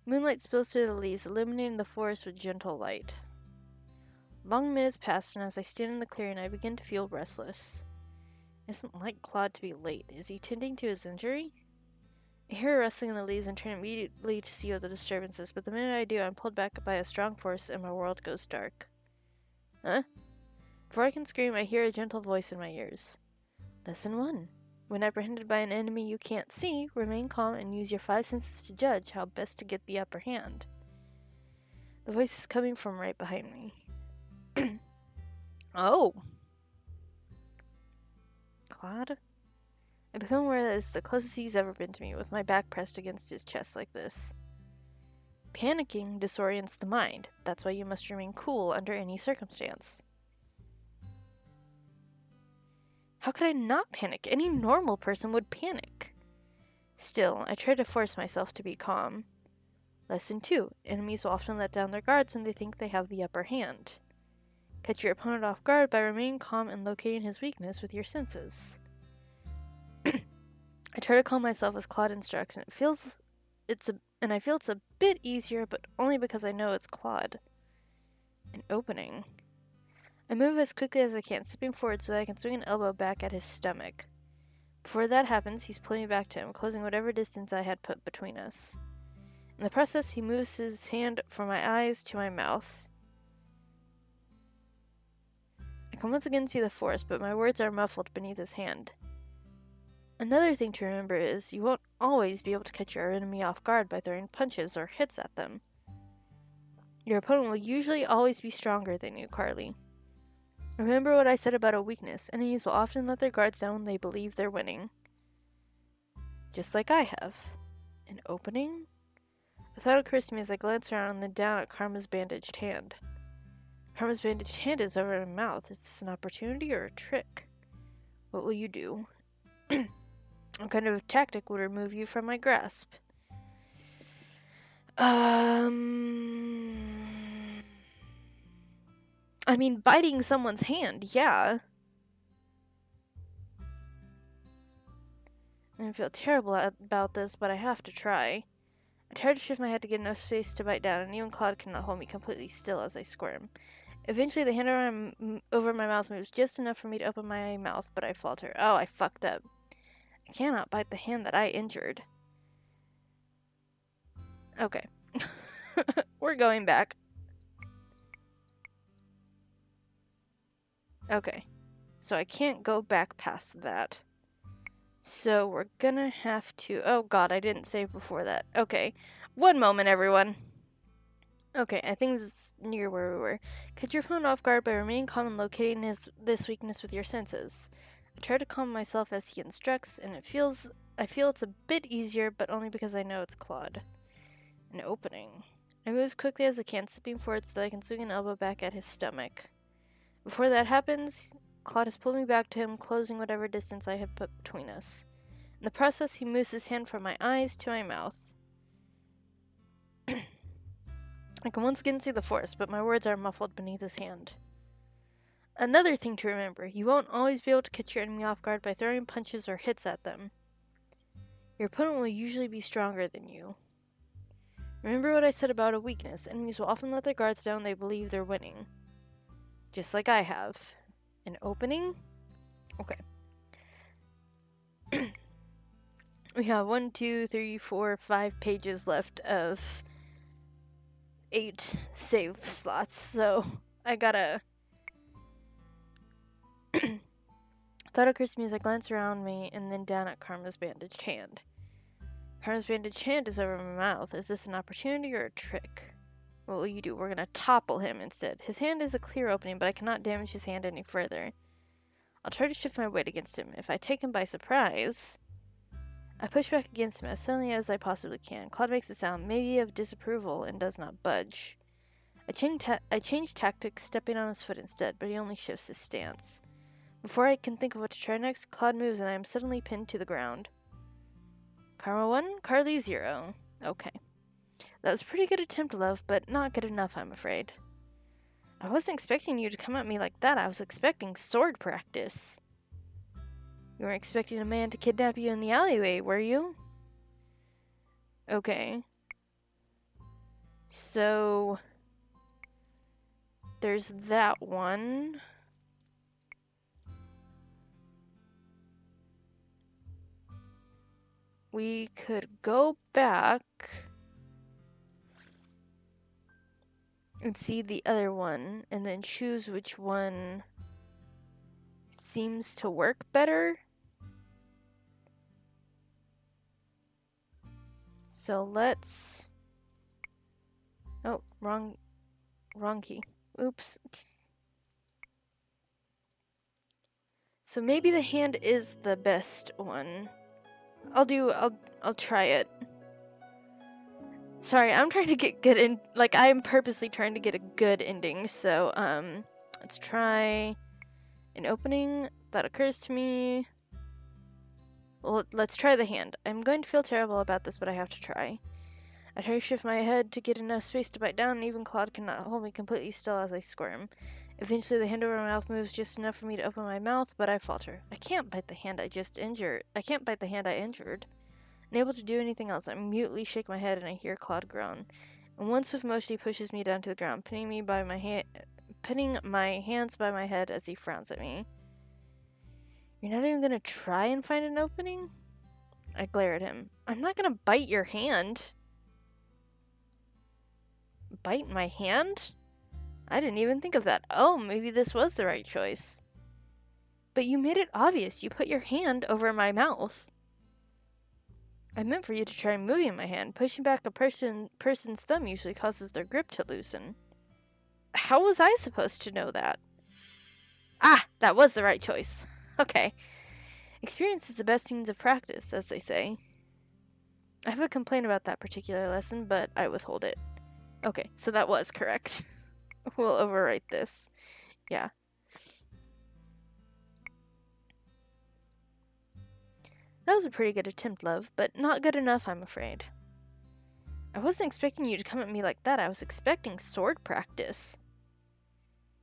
Moonlight spills through the leaves, illuminating the forest with gentle light. Long minutes pass, and as I stand in the clearing, I begin to feel restless. It isn't like Claude to be late. Is he tending to his injury? I hear a rustling in the leaves and turn immediately to see what the disturbance is, but the minute I do, I'm pulled back by a strong force and my world goes dark. Huh? Before I can scream, I hear a gentle voice in my ears. Lesson 1. When apprehended by an enemy you can't see, remain calm and use your 5 senses to judge how best to get the upper hand. The voice is coming from right behind me. Oh! Claude? I become aware that it's the closest he's ever been to me, with my back pressed against his chest like this. Panicking disorients the mind. That's why you must remain cool under any circumstance. How could I not panic? Any normal person would panic. Still, I try to force myself to be calm. Lesson 2. Enemies will often let down their guards when they think they have the upper hand. Catch your opponent off guard by remaining calm and locating his weakness with your senses. I try to calm myself as Claude instructs, and I feel it's a bit easier, but only because I know it's Claude. An opening. I move as quickly as I can, stepping forward so that I can swing an elbow back at his stomach. Before that happens, he's pulling me back to him, closing whatever distance I had put between us. In the process, he moves his hand from my eyes to my mouth. I can once again see the forest, but my words are muffled beneath his hand. Another thing to remember is you won't always be able to catch your enemy off guard by throwing punches or hits at them. Your opponent will usually always be stronger than you, Carly. Remember what I said about a weakness. Enemies will often let their guards down when they believe they're winning. Just like I have. An opening? A thought occurs to me as I glance around and then down at Karma's bandaged hand. Karma's bandaged hand is over my mouth. Is this an opportunity or a trick? What will you do? What kind of tactic would remove you from my grasp? I mean, biting someone's hand, yeah. I feel terrible about this, but I have to try. I try to shift my head to get enough space to bite down, and even Claude cannot hold me completely still as I squirm. Eventually, the hand over my mouth moves just enough for me to open my mouth, but I falter. Oh, I fucked up. I cannot bite the hand that I injured. Okay. We're going back. Okay. So I can't go back past that. So we're gonna have to... Oh god, I didn't save before that. Okay. One moment, everyone. Okay, I think this is near where we were. Catch your opponent off guard by remaining calm and locating this weakness with your senses. I try to calm myself as he instructs, and I feel it's a bit easier, but only because I know it's Claude. An opening. I move as quickly as I can, stepping forward so that I can swing an elbow back at his stomach. Before that happens, Claude has pulled me back to him, closing whatever distance I have put between us. In the process, he moves his hand from my eyes to my mouth. I can once again see the forest, but my words are muffled beneath his hand. Another thing to remember, you won't always be able to catch your enemy off guard by throwing punches or hits at them. Your opponent will usually be stronger than you. Remember what I said about a weakness. Enemies will often let their guards down when they believe they're winning. Just like I have. An opening? Okay. We have 1, 2, 3, 4, 5 pages left of 8 save slots, so I gotta... Thought occurs to me as I glance around me and then down at Karma's bandaged hand. Karma's bandaged hand is over my mouth. Is this an opportunity or a trick? What will you do? We're gonna topple him instead. His hand is a clear opening, but I cannot damage his hand any further. I'll try to shift my weight against him. If I take him by surprise... I push back against him as suddenly as I possibly can. Claude makes a sound, maybe of disapproval, and does not budge. I change tactics, stepping on his foot instead, but he only shifts his stance. Before I can think of what to try next, Claude moves and I am suddenly pinned to the ground. Karma 1, Carly 0. Okay. That was a pretty good attempt, love, but not good enough, I'm afraid. I wasn't expecting you to come at me like that. I was expecting sword practice. You weren't expecting a man to kidnap you in the alleyway, were you? Okay. So... there's that one. We could go back and see the other one and then choose which one seems to work better. So let's... oh, wrong key. Oops. So maybe the hand is the best one. I'll try it. Sorry, I'm trying to get good in, like, I'm purposely trying to get a good ending, so, let's try an opening that occurs to me. Well, let's try the hand. I'm going to feel terrible about this, but I have to try. I try to shift my head to get enough space to bite down, and even Claude cannot hold me completely still as I squirm. Eventually, the hand over my mouth moves just enough for me to open my mouth, but I falter. I can't bite the hand I injured. Unable to do anything else, I mutely shake my head and I hear Claude groan. In one swift motion, he pushes me down to the ground, pinning my hands by my head as he frowns at me. You're not even gonna try and find an opening? I glare at him. I'm not gonna bite your hand. Bite my hand? I didn't even think of that. Oh, maybe this was the right choice. But you made it obvious. You put your hand over my mouth. I meant for you to try moving my hand. Pushing back a person's thumb usually causes their grip to loosen. How was I supposed to know that? Ah, that was the right choice. Okay. Experience is the best means of practice, as they say. I have a complaint about that particular lesson, but I withhold it. Okay, so that was correct. We'll overwrite this. Yeah. That was a pretty good attempt, love, but not good enough, I'm afraid. I wasn't expecting you to come at me like that. I was expecting sword practice.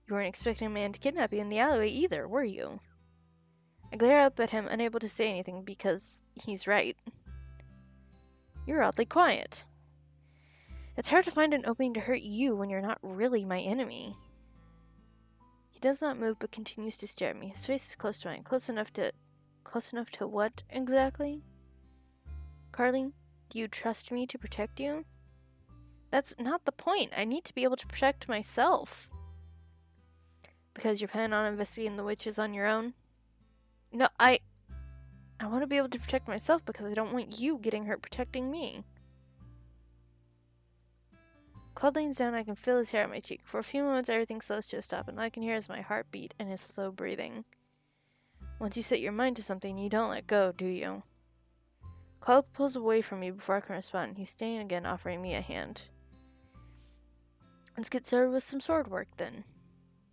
You weren't expecting a man to kidnap you in the alleyway either, were you? I glare up at him, unable to say anything because he's right. You're oddly quiet. It's hard to find an opening to hurt you when you're not really my enemy. He does not move but continues to stare at me. His face is close to mine. Close enough to what exactly? Carly, do you trust me to protect you? That's not the point. I need to be able to protect myself. Because you're planning on investigating the witches on your own? No, I want to be able to protect myself because I don't want you getting hurt protecting me. Claude leans down and I can feel his hair on my cheek. For a few moments, everything slows to a stop, and all I can hear is my heartbeat and his slow breathing. Once you set your mind to something, you don't let go, do you? Claude pulls away from me before I can respond. He's standing again, offering me a hand. Let's get started with some sword work, then.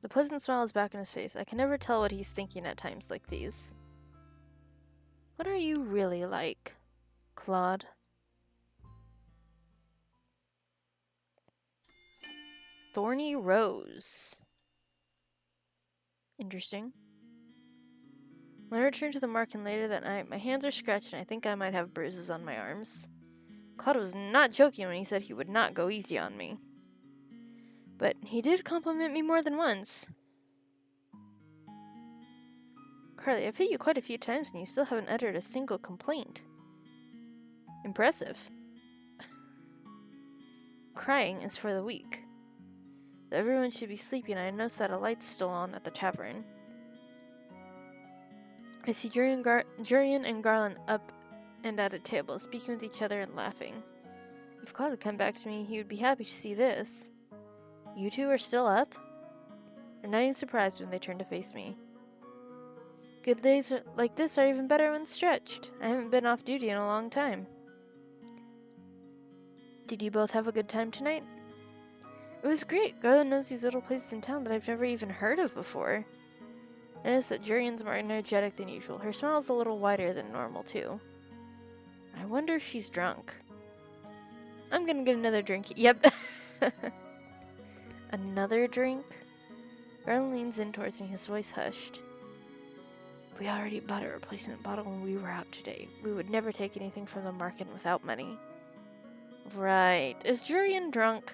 The pleasant smile is back on his face. I can never tell what he's thinking at times like these. What are you really like, Claude? thorny rose. Interesting. When I returned to the market later that night, my hands are scratched and I think I might have bruises on my arms. Claude was not joking when he said he would not go easy on me. But he did compliment me more than once. Carly, I've hit you quite a few times and you still haven't uttered a single complaint. Impressive. Crying is for the weak. Though everyone should be sleeping, I noticed that a light's still on at the tavern. I see Jurian and Garland up and at a table, speaking with each other and laughing. If Claude had come back to me, he would be happy to see this. You two are still up? They're not even surprised when they turn to face me. Good days like this are even better when stretched. I haven't been off duty in a long time. Did you both have a good time tonight? It was great. Garland knows these little places in town that I've never even heard of before. I noticed that Jurian's more energetic than usual. Her smile is a little wider than normal, too. I wonder if she's drunk. I'm gonna get another drink. Yep. Another drink? Garland leans in towards me, his voice hushed. We already bought a replacement bottle when we were out today. We would never take anything from the market without money. Right. Is Jurian drunk?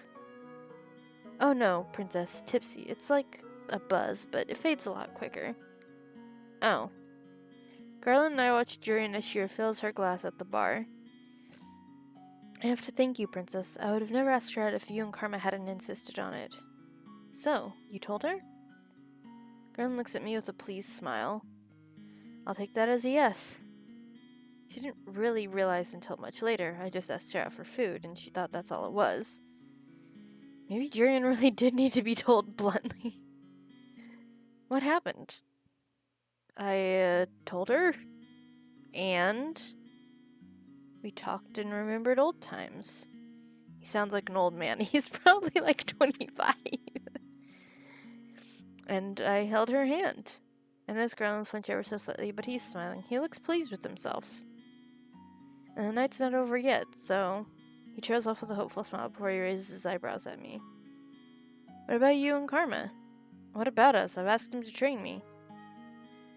Oh no, Princess. Tipsy. It's like a buzz, but it fades a lot quicker. Oh. Garland and I watch Jurian as she refills her glass at the bar. I have to thank you, Princess. I would have never asked her out if you and Karma hadn't insisted on it. So, you told her? Garland looks at me with a pleased smile. I'll take that as a yes. She didn't really realize until much later. I just asked her out for food, and she thought that's all it was. Maybe Jurian really did need to be told bluntly. What happened? I, told her. And we talked and remembered old times. He sounds like an old man. He's probably like 25. And I held her hand. And this Garland flinched ever so slightly, but he's smiling. He looks pleased with himself. And the night's not over yet, so he trails off with a hopeful smile before he raises his eyebrows at me. What about you and Karma? What about us? I've asked him to train me.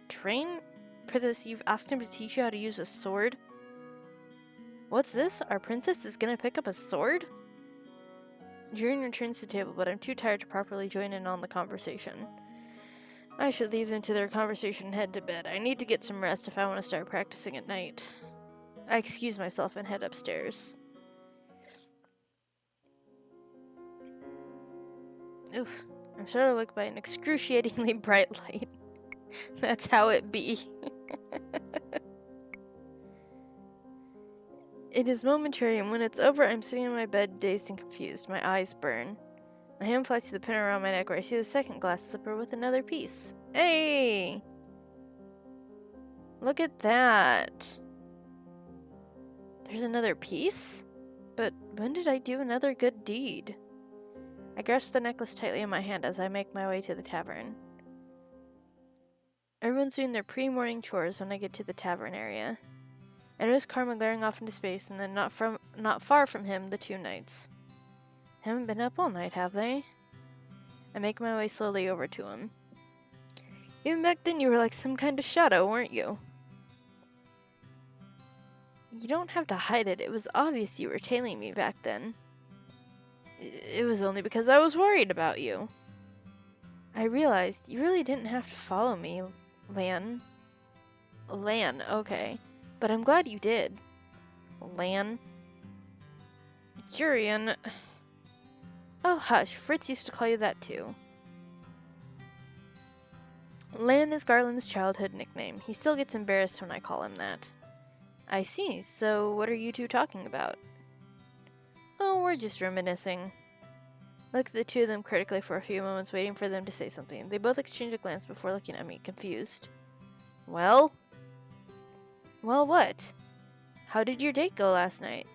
Train? Princess, you've asked him to teach you how to use a sword? What's this? Our princess is gonna pick up a sword? Jurian returns to the table, but I'm too tired to properly join in on the conversation. I should leave them to their conversation and head to bed. I need to get some rest if I want to start practicing at night. I excuse myself and head upstairs. Oof. I'm sort of awake by an excruciatingly bright light. That's how it be. It is momentary, and when it's over, I'm sitting in my bed, dazed and confused. My eyes burn. My hand flies to the pin around my neck where I see the second glass slipper with another piece. Hey! Look at that. There's another piece? But when did I do another good deed? I grasp the necklace tightly in my hand as I make my way to the tavern. Everyone's doing their pre-morning chores when I get to the tavern area. I notice Karma glaring off into space, and then not far from him, the two knights. Haven't been up all night, have they? I make my way slowly over to him. Even back then you were like some kind of shadow, weren't you? You don't have to hide it. It was obvious you were tailing me back then. It was only because I was worried about you. I realized you really didn't have to follow me, Lan. Lan, okay. But I'm glad you did. Lan. Jurian. Oh, hush. Fritz used to call you that too. Lan is Garland's childhood nickname. He still gets embarrassed when I call him that. I see. So what are you two talking about? Oh, we're just reminiscing. I look at the two of them critically for a few moments, waiting for them to say something. They both exchange a glance before looking at me, confused. Well? Well, what? How did your date go last night?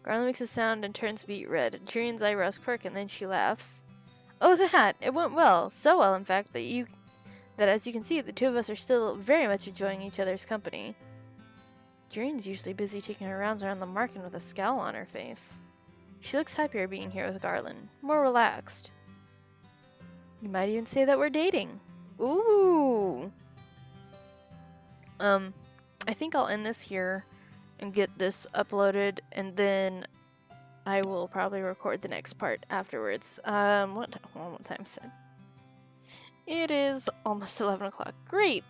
Garland makes a sound and turns beet red. Jurian's eyebrows quirk, and then she laughs. Oh, that! It went well. So well, in fact, that as you can see, the two of us are still very much enjoying each other's company. Jurian's usually busy taking her rounds around the market with a scowl on her face. She looks happier being here with Garland, more relaxed. You might even say that we're dating. Ooh. I think I'll end this here and get this uploaded, and then I will probably record the next part afterwards. What time is it? It is almost 11 o'clock. Great!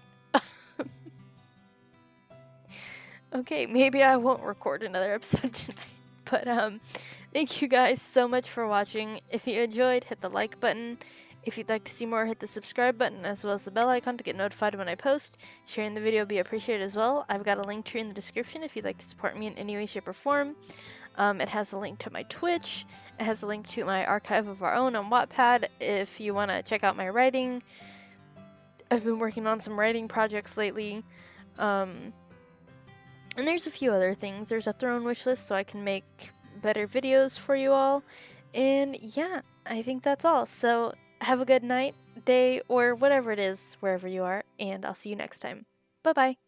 Okay, maybe I won't record another episode tonight. But, thank you guys so much for watching. If you enjoyed, hit the like button. If you'd like to see more, hit the subscribe button as well as the bell icon to get notified when I post. Sharing the video would be appreciated as well. I've got a link tree in the description if you'd like to support me in any way, shape, or form. It has a link to my Twitch. It has a link to my archive of our own on Wattpad if you want to check out my writing. I've been working on some writing projects lately. And there's a few other things. There's a throne wish list so I can make better videos for you all. And yeah, I think that's all. So have a good night, day, or whatever it is, wherever you are. And I'll see you next time. Bye-bye.